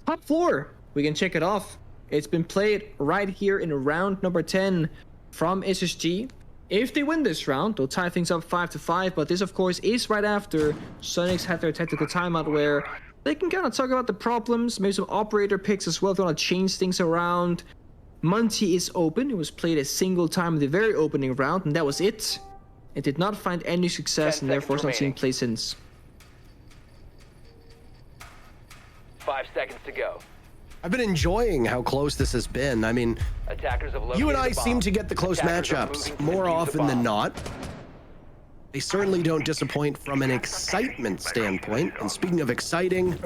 Top floor, we can check it off. It's been played right here in round number 10 from SSG. If they win this round, they'll tie things up 5-5, but this, of course, is right after Soniqs had their tactical timeout where they can kind of talk about the problems, maybe some operator picks as well if they want to change things around. Monty is open. It was played a single time in the very opening round, and that was it. It did not find any success, and therefore it's not seen play since. 5 seconds to go. I've been enjoying how close this has been. I mean, Attackers have you and located I the bomb. seem to get the close Attackers are matchups moving to more defuse the often than bomb. not. They certainly don't disappoint from an excitement standpoint. And speaking of exciting,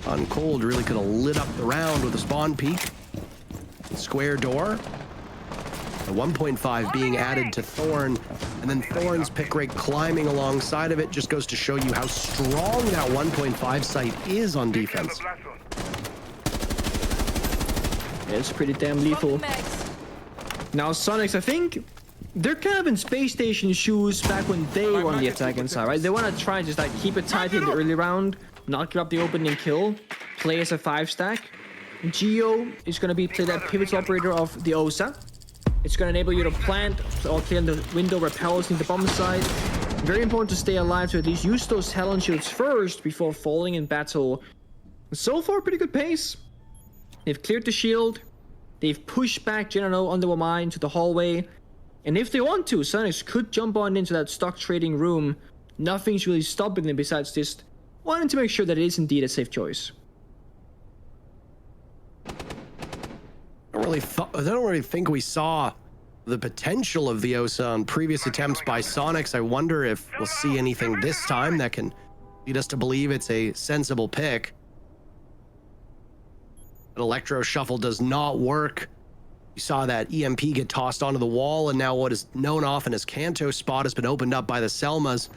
On Cold really could have lit up the round with a spawn peek. Square door. The 1.5 being added to Thorn, and then Thorn's pick rate climbing alongside of it just goes to show you how strong that 1.5 site is on defense. It's pretty damn lethal. Now, Soniqs, I think they're kind of in Space Station shoes back when they were on the attacking side, right? They want to try and just like keep it tight in the early round, not give up the opening kill, play as a 5-stack. Geo is going to be play that pivotal operator of the OSA. It's going to enable you to plant or clear the window repels in the bomb side. Very important to stay alive to at least use those talent shields first before falling in battle. So far, pretty good pace. They've cleared the shield. They've pushed back General on the Wamai into the hallway. And if they want to, Soniqs could jump on into that stock trading room. Nothing's really stopping them besides just wanting to make sure that it is indeed a safe choice. I don't really think we saw the potential of the OSA on previous attempts by Soniqs. I wonder if we'll see anything this time that can lead us to believe it's a sensible pick. An Electro Shuffle does not work. You saw that EMP get tossed onto the wall, and now what is known often as Kanto spot has been opened up by the Selmas.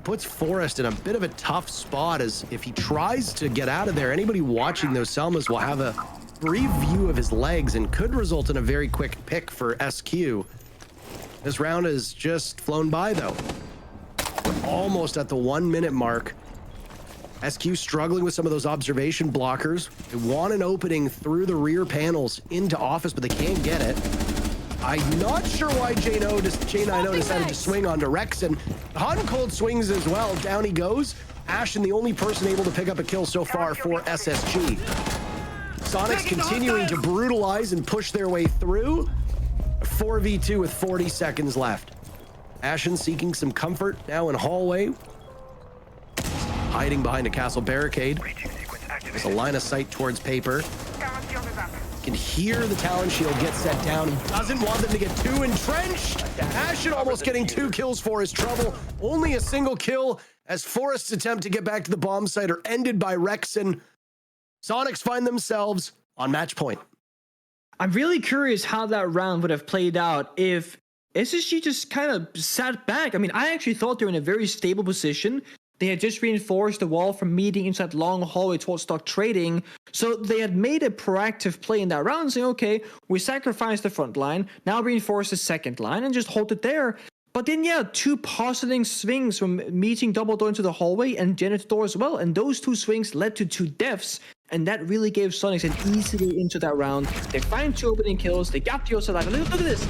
Puts Forrest in a bit of a tough spot, as if he tries to get out of there, anybody watching those Selmas will have a brief view of his legs and could result in a very quick pick for SQ. This round has just flown by though. We're almost at the 1 minute mark. SQ struggling with some of those observation blockers. They want an opening through the rear panels into office, but they can't get it. I'm not sure why J9 decided to swing onto Rexon. Hot and Cold swings as well. Down he goes. Ashen, the only person able to pick up a kill so far for SSG. Soniqs continuing to brutalize and push their way through. 4v2 with 40 seconds left. Ashen seeking some comfort now in hallway. Hiding behind a castle barricade. There's a line of sight towards paper. You can hear the talent shield get set down. He doesn't want them to get too entrenched. Ashen almost getting 2 kills for his trouble. Only a single kill as Forrest's attempt to get back to the bomb site are ended by Rexon. Soniqs find themselves on match point. I'm really curious how that round would have played out if SSG just kind of sat back. I mean, I actually thought they were in a very stable position. They had just reinforced the wall from meeting into that long hallway towards stock trading. So they had made a proactive play in that round, saying, okay, we sacrificed the front line, now reinforce the second line and just hold it there. But then, yeah, 2 positing swings from meeting double door into the hallway and Janet door as well. And those 2 swings led to 2 deaths. And that really gave Soniqs an easy way into that round. They find 2 opening kills. They got the alive. Look at this.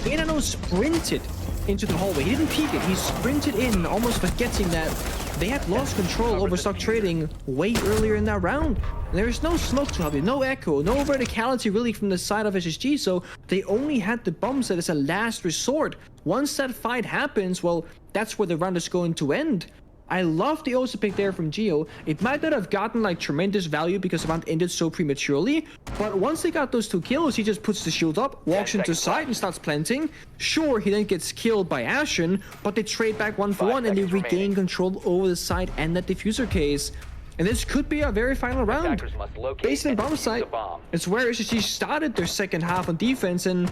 J9 sprinted into the hallway. He didn't peek it. He sprinted in, almost forgetting that they had lost control over stock trading way earlier in that round. There's no smoke to help you, no echo, no verticality really from the side of SSG, so they only had the bomb set as a last resort. Once that fight happens, well, that's where the round is going to end. I love the OSA pick there from Geo. It might not have gotten like tremendous value because the round ended so prematurely, but once they got those 2 kills, he just puts the shield up, walks into sight and starts planting. Sure, he then gets killed by Ashen, but they trade back 1 for 1 and they regain control over the site and that diffuser case. And this could be a very final round. Based in bomb site, it's where SSG started their second half on defense, and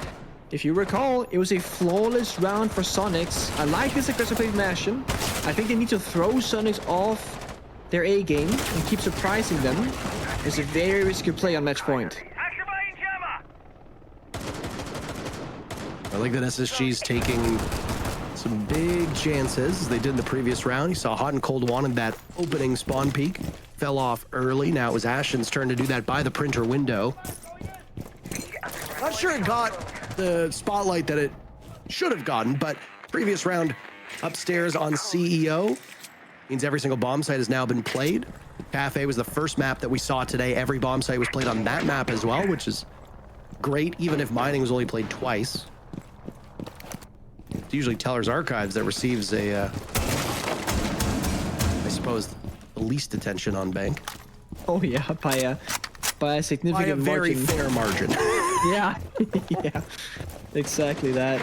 if you recall, it was a flawless round for Soniqs. I like this aggressive play from Ashen. I think they need to throw Soniqs off their A game and keep surprising them. It's a very risky play on match point. Activating jammer. I like that SSG's taking some big chances as they did in the previous round. You saw Hot and Cold wanted that opening spawn peek. Fell off early. Now it was Ashen's turn to do that by the printer window. Not sure it got the spotlight that it should have gotten, but previous round upstairs on CEO means every single bomb site has now been played. Cafe was the first map that we saw today. Every bomb site was played on that map as well, which is great, even if mining was only played twice. It's usually Teller's Archives that receives a, I suppose, the least attention on Bank. Oh yeah, by a significant By a very margin. fair margin. Yeah, yeah, exactly that.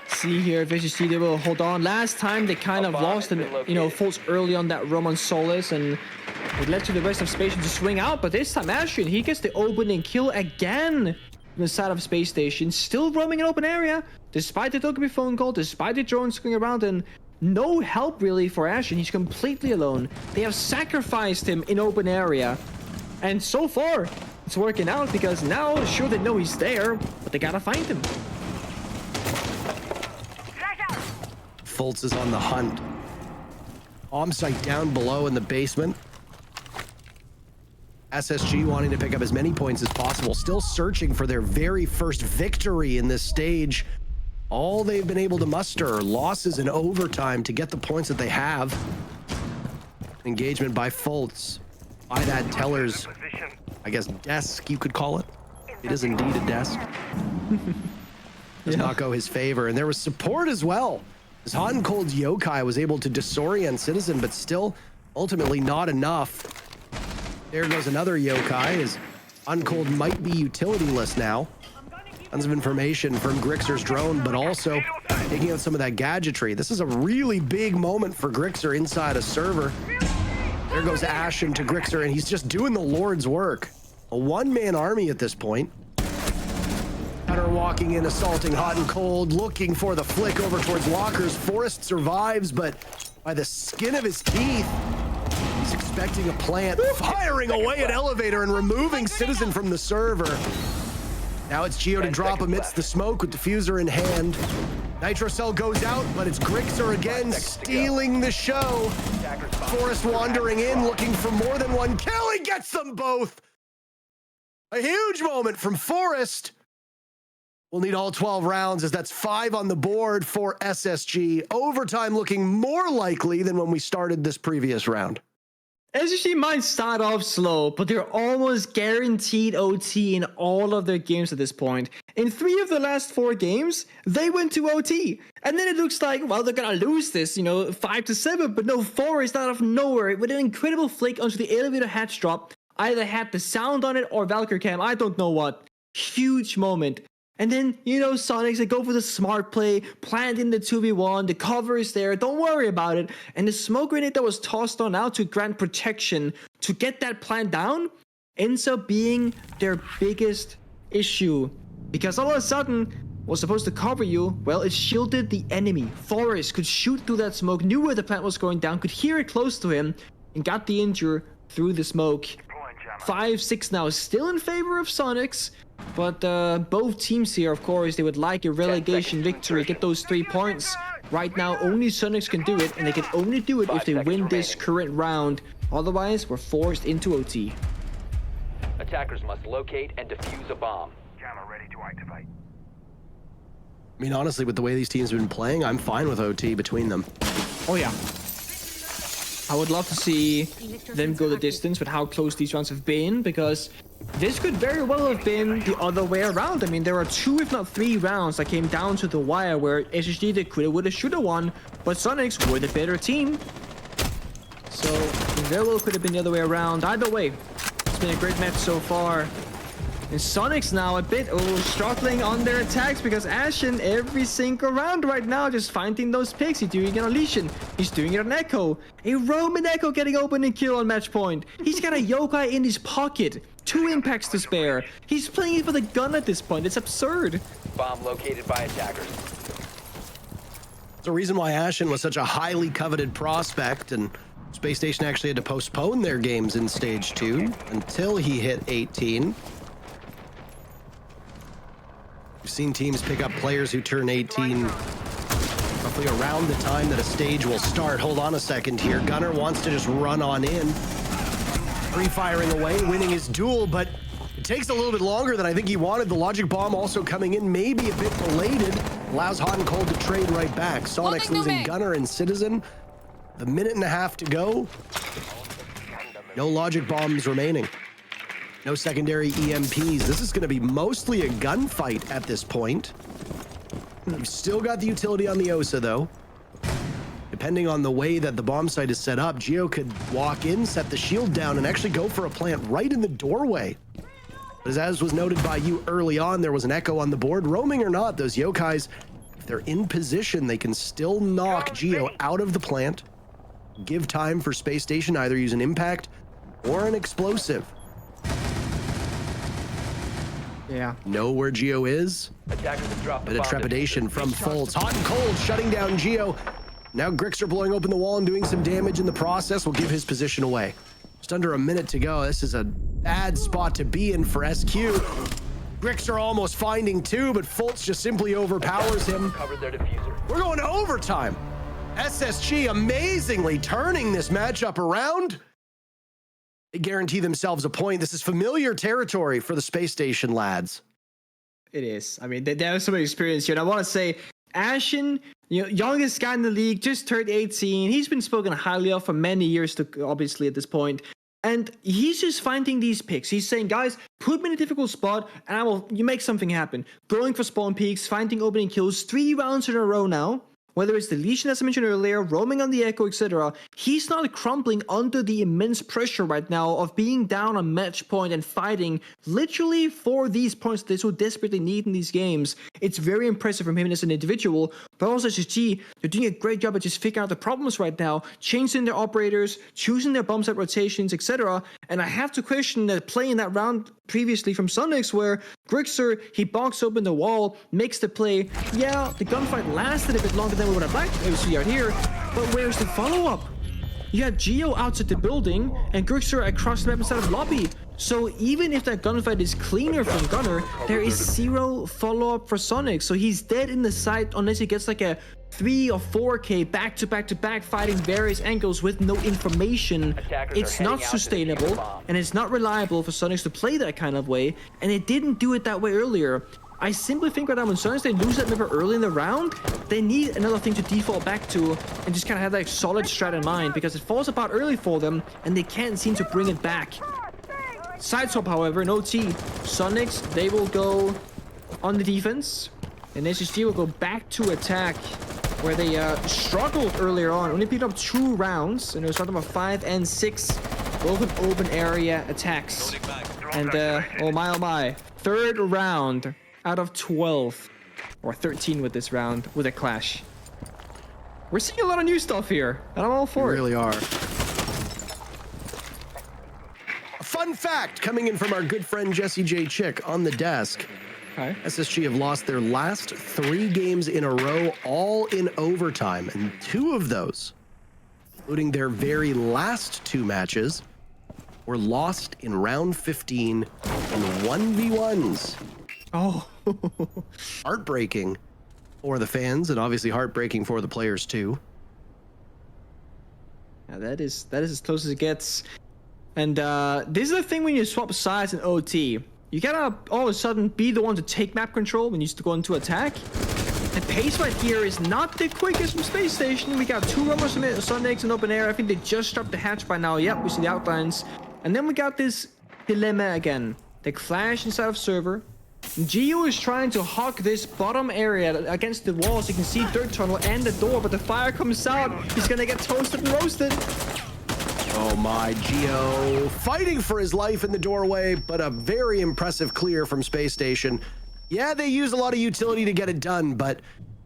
See here, SSG, they will hold on. Last time they kind of lost and, you know, falls early on that Roman Solis, and it led to the rest of Station to swing out. But this time, Ashen, he gets the opening kill again from the side of Space Station, still roaming an open area, despite the Togepi phone call, despite the drones going around, and no help really for Ashen. He's completely alone. They have sacrificed him in open area, and so far it's working out because now sure they know he's there, but they gotta find him. Fultz is on the hunt. Bomb site down below in the basement. SSG wanting to pick up as many points as possible, still searching for their very first victory in this stage. All they've been able to muster are losses in overtime to get the points that they have. Engagement by Fultz. By that Teller's, I guess, desk, you could call it. It is indeed a desk. Does not go his favor. And there was support as well. As Hot and Cold's Yokai was able to disorient Citizen, but still ultimately not enough. There goes another Yokai, as Hot and Cold might be utility-less now. Tons of information from Grixer's drone, but also taking out some of that gadgetry. This is a really big moment for Grixer inside a server. There goes Ashen to Grixer, and he's just doing the Lord's work. A one-man army at this point. Hunter walking in, assaulting Hot and Cold, looking for the flick over towards lockers. Forrest survives, but by the skin of his teeth, he's expecting a plant, firing away an elevator and removing Citizen from the server. Now it's Geo to drop amidst the smoke with diffuser in hand. Nitro Cell goes out, but it's Grixer again stealing the show. Forrest wandering in, looking for more than one kill. He gets them both. A huge moment from Forrest. We'll need all 12 rounds, as that's 5 on the board for SSG. Overtime looking more likely than when we started this previous round. SSG might start off slow, but they're almost guaranteed OT in all of their games at this point. In 3 of the last 4 games, they went to OT. And then it looks like, well, they're gonna lose this, 5-7, but no, Forrest out of nowhere with an incredible flick onto the elevator hatch drop. Either had the sound on it or Valkyr cam, I don't know what. Huge moment. And then, Soniqs, they go for the smart play, plant in the 2v1, the cover is there, don't worry about it. And the smoke grenade that was tossed on out to grant protection to get that plant down ends up being their biggest issue. Because all of a sudden, what's supposed to cover you, well, it shielded the enemy. Forrest could shoot through that smoke, knew where the plant was going down, could hear it close to him, and got the injury through the smoke. 5-6 now, still in favor of Soniqs. But both teams here, of course, they would like a relegation victory, get those 3 points. Right now, only Soniqs can do it, and they can only do it if they win this current round. Otherwise, we're forced into OT. Attackers must locate and defuse a bomb. Jammer ready to activate. I mean, honestly, with the way these teams have been playing, I'm fine with OT between them. Oh, yeah. I would love to see them go the distance with how close these rounds have been, because this could very well have been the other way around. I mean, there are 2, if not 3 rounds that came down to the wire where SSG, they coulda, woulda, shoulda won, but Soniqs were the better team. So, it very well could have been the other way around. Either way, it's been a great match so far. And Soniqs now a bit struggling on their attacks because Ashen every single round right now just finding those picks. He's doing it on Lesion. He's doing it on Echo. A Roman Echo getting open and kill on match point. He's got a yokai in his pocket. 2 impacts to spare. He's playing it for the gun at this point. It's absurd. Bomb located by attackers. There's a reason why Ashen was such a highly coveted prospect, and Space Station actually had to postpone their games in Stage 2 until he hit 18. We've seen teams pick up players who turn 18 roughly around the time that a stage will start. Hold on a second here. Gunner wants to just run on in. Free-firing away, winning his duel, but it takes a little bit longer than I think he wanted. The logic bomb also coming in, maybe a bit belated. Allows Hot and Cold to trade right back. Soniqs losing Gunner and Citizen. A minute and a half to go. No logic bombs remaining. No secondary EMPs. This is going to be mostly a gunfight at this point. You've still got the utility on the OSA, though. Depending on the way that the bomb site is set up, Geo could walk in, set the shield down, and actually go for a plant right in the doorway. But as was noted by you early on, there was an Echo on the board. Roaming or not, those yokais, if they're in position, they can still knock Geo out of the plant. Give time for Space Station, either use an impact or an explosive. Yeah. Know where Geo is. Attackers have dropped the Bit of bomb trepidation from Foltz. Hot and Cold shutting down Geo. Now Grixer blowing open the wall and doing some damage in the process will give his position away. Just under a minute to go. This is a bad spot to be in for SQ. Grixer almost finding 2, but Foltz just simply overpowers him. Covered their diffuser. We're going to overtime. SSG amazingly turning this matchup around. They guarantee themselves a point. This is familiar territory for the Space Station lads. It is. I mean, they have so much experience here. And I want to say, Ashen, youngest guy in the league, just turned 18. He's been spoken highly of for many years, obviously, at this point. And he's just finding these picks. He's saying, guys, put me in a difficult spot, and you make something happen. Going for spawn peaks, finding opening kills, 3 rounds in a row now. Whether it's the Lesion, as I mentioned earlier, roaming on the Echo, etc., he's not crumbling under the immense pressure right now of being down on match point and fighting literally for these points they so desperately need in these games. It's very impressive from him as an individual, but also SSG, they're doing a great job at just figuring out the problems right now, changing their operators, choosing their bomb set rotations, etc. And I have to question the play in that round previously from Soniqs where Grixer, he bonks open the wall, makes the play. Yeah, the gunfight lasted a bit longer than we would have liked, obviously out here, but where's the follow-up? You had Geo outside the building and Grixer across the map inside of lobby. So even if that gunfight is cleaner from Gunner, there is 0 follow-up for Soniqs. So he's dead in the site unless he gets like a 3 or 4K back-to-back fighting various angles with no information. It's not sustainable and it's not reliable for Soniqs to play that kind of way, and it didn't do it that way earlier. I simply think right now when Soniqs, they lose that member early in the round, they need another thing to default back to and just kind of have that solid strat in mind, because it falls apart early for them and they can't seem to bring it back. Sideswap, however, in OT, Soniqs, they will go on the defense and SSG will go back to attack, where they struggled earlier on, only picked up 2 rounds, and it was round number 5 and 6, both in open area attacks. And oh my, 3rd round out of 12, or 13 with this round, with a clash. We're seeing a lot of new stuff here, and I'm all for it. We really are. A fun fact coming in from our good friend Jesse J. Chick on the desk. Okay. SSG have lost their last 3 games in a row, all in overtime, and 2 of those, including their very last 2 matches, were lost in round 15 in 1v1s. Oh. Heartbreaking for the fans, and obviously heartbreaking for the players too. Yeah, that is as close as it gets. And this is the thing when you swap sides in OT. You gotta all of a sudden be the one to take map control when you used to go into attack. The pace right here is not the quickest from Space Station. We got 2 roamers from Soniqs in open air. I think they just dropped the hatch by now. Yep, we see the outlines. And then we got this dilemma again. They flash inside of server. Geo is trying to hawk this bottom area against the wall so you can see dirt tunnel and the door, but the fire comes out. He's gonna get toasted and roasted. Oh my, Geo fighting for his life in the doorway, but a very impressive clear from Space Station. Yeah, they use a lot of utility to get it done, but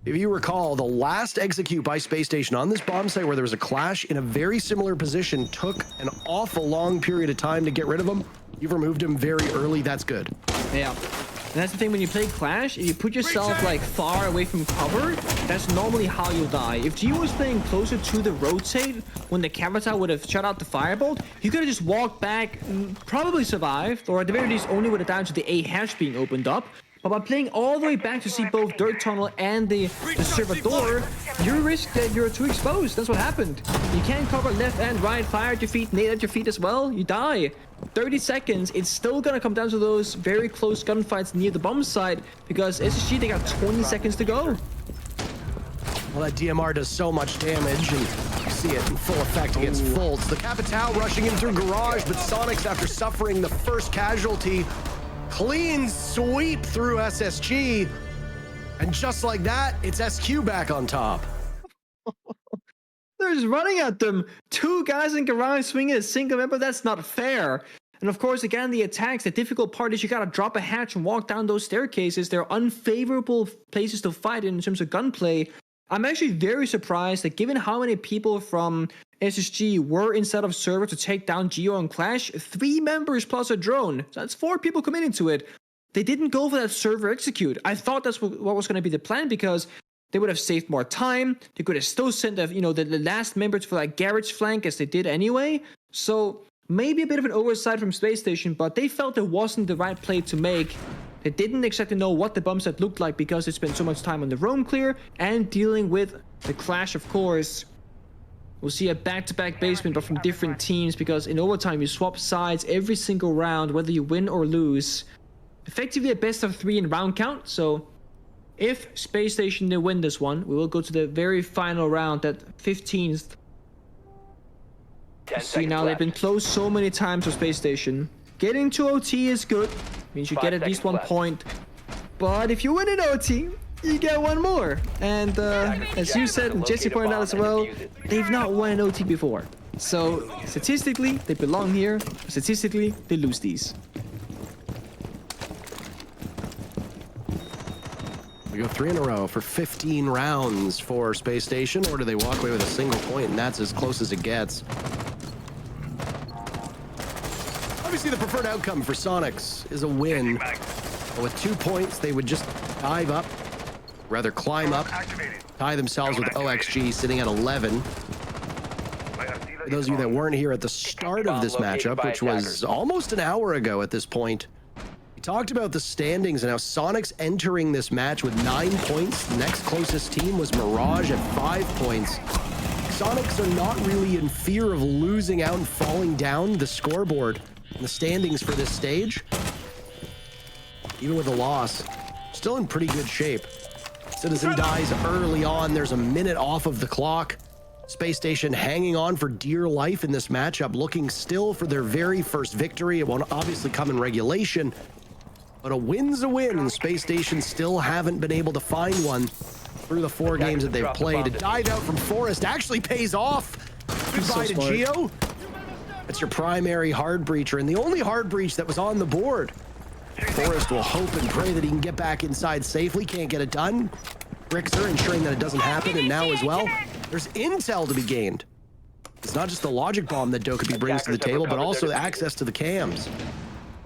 if you recall, the last execute by Space Station on this bomb site where there was a clash in a very similar position took an awful long period of time to get rid of him. You've removed him very early. That's good. Yeah. And that's the thing, when you play Clash, if you put yourself like far away from cover, that's normally how you'll die. If Gio was playing closer to the rotate, when the Cavita would have shut out the firebolt, he could have just walked back, probably survived, or at the very least only would have died to the A hatch being opened up. But by playing all the way back to see both Dirt Tunnel and the server door, you risk that you're too exposed. That's what happened. You can't cover left and right, fire at your feet, nade at your feet as well. You die. 30 seconds, it's still gonna come down to those very close gunfights near the bomb site, because SSG, they got 20 seconds to go. Well, that DMR does so much damage, and you see it in full effect against Fultz. The Capital rushing in through Garage, but Soniqs, after suffering the first casualty, clean sweep through SSG, and just like that, it's SQ back on top. They're just running at them. Two guys in Garage swinging a single member. That's not fair. And of course, again, the attacks, the difficult part is you gotta drop a hatch and walk down those staircases. They're unfavorable places to fight in terms of gunplay. I'm actually very surprised that given how many people from SSG were inside of server to take down Geo and Clash, 3 members plus a drone. So that's 4 people committing to it. They didn't go for that server execute. I thought that's what was going to be the plan, because they would have saved more time. They could have still sent the last members for that garage flank as they did anyway. So maybe a bit of an oversight from Space Station, but they felt it wasn't the right play to make. They didn't exactly know what the bomb set looked like because they spent so much time on the roam clear and dealing with the Clash, of course. We'll see a back-to-back basement, but from different teams, because in overtime you swap sides every single round, whether you win or lose. Effectively a best of 3 in round count, so if Space Station they win this one, we will go to the very final round at 15th. See, now they've been close so many times for Space Station. Getting to OT is good, means you get at least 1 point. But if you win an OT, you get 1 more. And as you said, and Jesse pointed out as well, they've not won an OT before. So statistically, they belong here. Statistically, they lose these. We go 3 in a row for 15 rounds for Space Station, or do they walk away with a single point, and that's as close as it gets? Obviously, the preferred outcome for Soniqs is a win. But with 2 points, they would just dive up, rather climb up, tie themselves with OXG sitting at 11. For those of you that weren't here at the start of this matchup, which was almost an hour ago at this point, we talked about the standings and how Soniqs entering this match with 9 points. The next closest team was Mirage at 5 points. Soniqs are not really in fear of losing out and falling down the scoreboard in the standings for this stage. Even with a loss, still in pretty good shape. Citizen dies early on. There's a minute off of the clock. Space Station hanging on for dear life in this matchup, looking still for their very first victory. It won't obviously come in regulation, but a win's a win, and Space Station still haven't been able to find one through the 4 games that they've played. A dive out from Forest actually pays off. Goodbye to Geo. That's your primary hard breacher, and the only hard breach that was on the board. Forest will hope and pray that he can get back inside safely. Can't get it done. Brixer ensuring that it doesn't happen, and now as well, there's intel to be gained. It's not just the logic bomb that Dokkaebi brings to the table, but also access to the cams.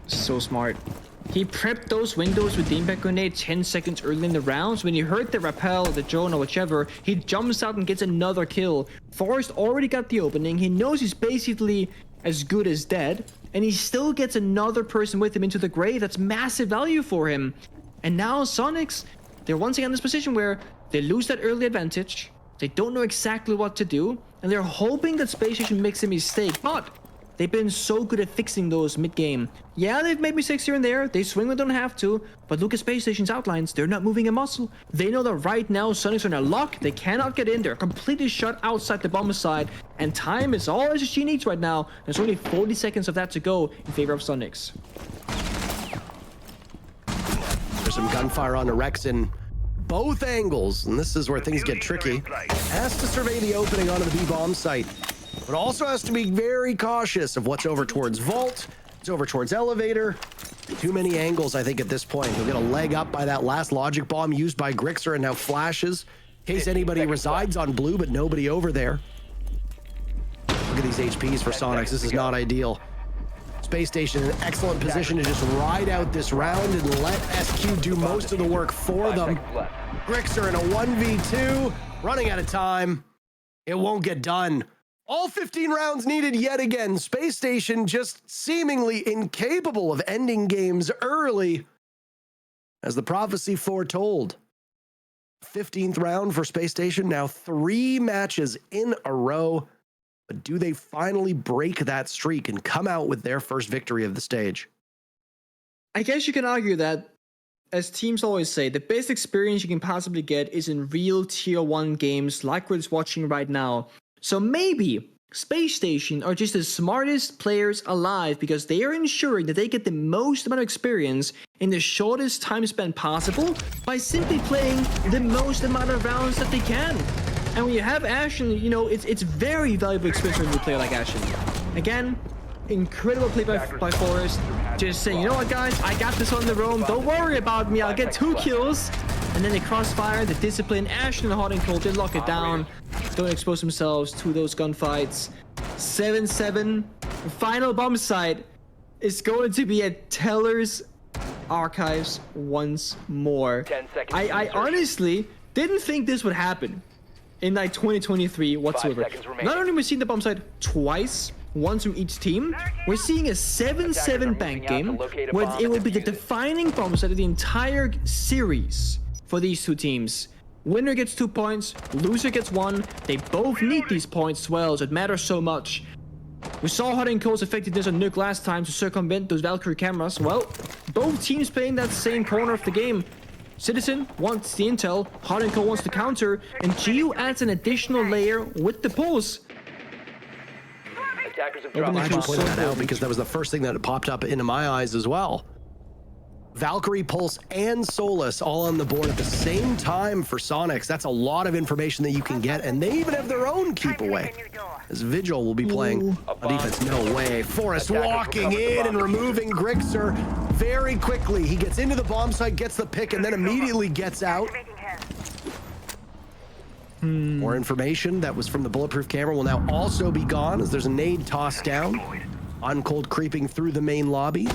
So smart. He prepped those windows with the impact grenade 10 seconds early in the rounds. When he heard the rappel, the drone, or whichever, he jumps out and gets another kill. Forrest already got the opening. He knows he's basically as good as dead, and he still gets another person with him into the grave. That's massive value for him. And now Soniqs, they're once again in this position where they lose that early advantage. They don't know exactly what to do, and they're hoping that Space Station makes a mistake, but they've been so good at fixing those mid-game. Yeah, they've made mistakes here and there. They swing when they don't have to, but look at Space Station's outlines. They're not moving a muscle. They know that right now Soniqs are in a lock. They cannot get in. They're completely shut outside the bomber side, and time is all SSG needs right now. There's only 40 seconds of that to go in favor of Soniqs. There's some gunfire on Rexin. Both angles, and this is where things get tricky. Has to survey the opening onto the B-bomb site. but also has to be very cautious of what's over towards Vault, what's over towards Elevator. Too many angles, I think, at this point. He'll get a leg up by that last logic bomb used by Grixer and now flashes. In case anybody resides on blue, but nobody over there. Look at these HPs for Soniqs. This is not ideal. Space Station in an excellent position to just ride out this round and let SQ do most of the work for them. Grixer in a 1v2, running out of time. It won't get done. All 15 rounds needed yet again. Space Station just seemingly incapable of ending games early, as the prophecy foretold. 15th round for Space Station, now 3 matches in a row. But do they finally break that streak and come out with their first victory of the stage? I guess you can argue that, as teams always say, the best experience you can possibly get is in real tier 1 games like we're just watching right now. So maybe Space Station are just the smartest players alive because they are ensuring that they get the most amount of experience in the shortest time span possible by simply playing the most amount of rounds that they can. And when you have Ashen, you know, it's very valuable experience when you play like Ashen. Again, incredible play by Forrest. Just saying, you know what, guys, I got this on the roam. Don't worry about me. I'll get 2 kills. And then the crossfire, the discipline, Ashen and Hot and Cold did lock it down. Don't expose themselves to those gunfights. 7-7. Final bomb site is going to be at Teller's Archives once more. 10 seconds. I honestly didn't think this would happen in like 2023 whatsoever. Not only are we seeing the bomb site twice, once from each team, we're seeing a 7-7 bank game where it will be the defining bomb site of the entire series for these 2 teams. Winner gets 2 points, loser gets 1. They both need these points as well, so it matters so much. We saw Hot and Cold's effectiveness on Nuke last time to circumvent those Valkyrie cameras. Well, both teams playing that same corner of the game. Citizen wants the intel, Hot and Cold wants the counter, and Geo adds an additional layer with the pulse. I'm glad you pointed that out because that was the first thing that popped up into my eyes as well. Valkyrie, Pulse, and Solus all on the board at the same time for Soniqs. That's a lot of information that you can get, and they even have their own keep away. As Vigil will be playing on defense. No way. Forrest walking in and removing Grixer very quickly. He gets into the bomb site, gets the pick, and then immediately gets out. More information that was from the bulletproof camera will now also be gone as there's a nade tossed down. On Cold creeping through the main lobby.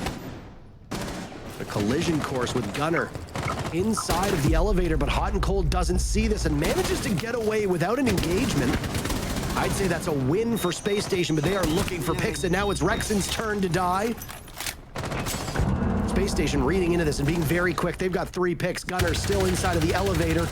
A collision course with Gunner inside of the elevator, but Hot and Cold doesn't see this and manages to get away without an engagement. I'd say that's a win for Space Station, but they are looking for picks, and now it's Rexon's turn to die. Space Station reading into this and being very quick. They've got 3 picks. Gunner still inside of the elevator,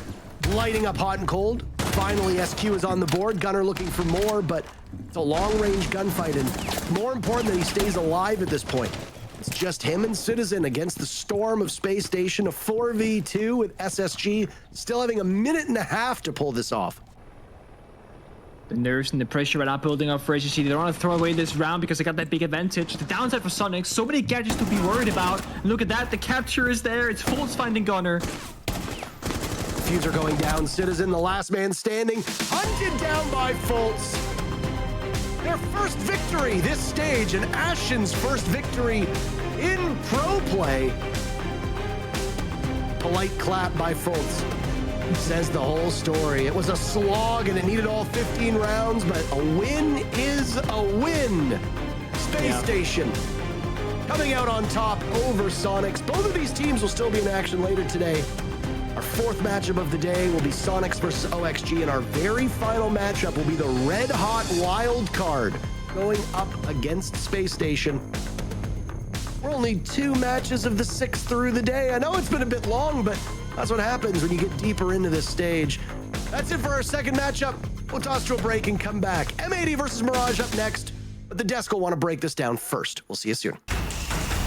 lighting up Hot and Cold. Finally, SQ is on the board. Gunner looking for more, but it's a long-range gunfight, and more important that he stays alive at this point. It's just him and Citizen against the storm of Space Station, a 4v2 with SSG, still having a minute and a half to pull this off. The nerves and the pressure are not building up for SSG. They don't want to throw away this round because they got that big advantage. The downside for Soniqs, so many gadgets to be worried about. And look at that, the capture is there. It's Fultz finding Gunner. Fuse are going down. Citizen, the last man standing, hunted down by Fultz. Their first victory this stage, and Ashen's first victory in pro play. Polite clap by Fultz. Says the whole story. It was a slog and it needed all 15 rounds, but a win is a win. Space Station coming out on top over Soniqs. Both of these teams will still be in action later today. Our 4th matchup of the day will be Soniqs versus OXG, and our very final matchup will be the red hot wild card going up against Space Station. We're only 2 matches of the 6 through the day. I know it's been a bit long, but that's what happens when you get deeper into this stage. That's it for our 2nd matchup. We'll toss to a break and come back. M80 versus Mirage up next, but the desk will want to break this down first. We'll see you soon.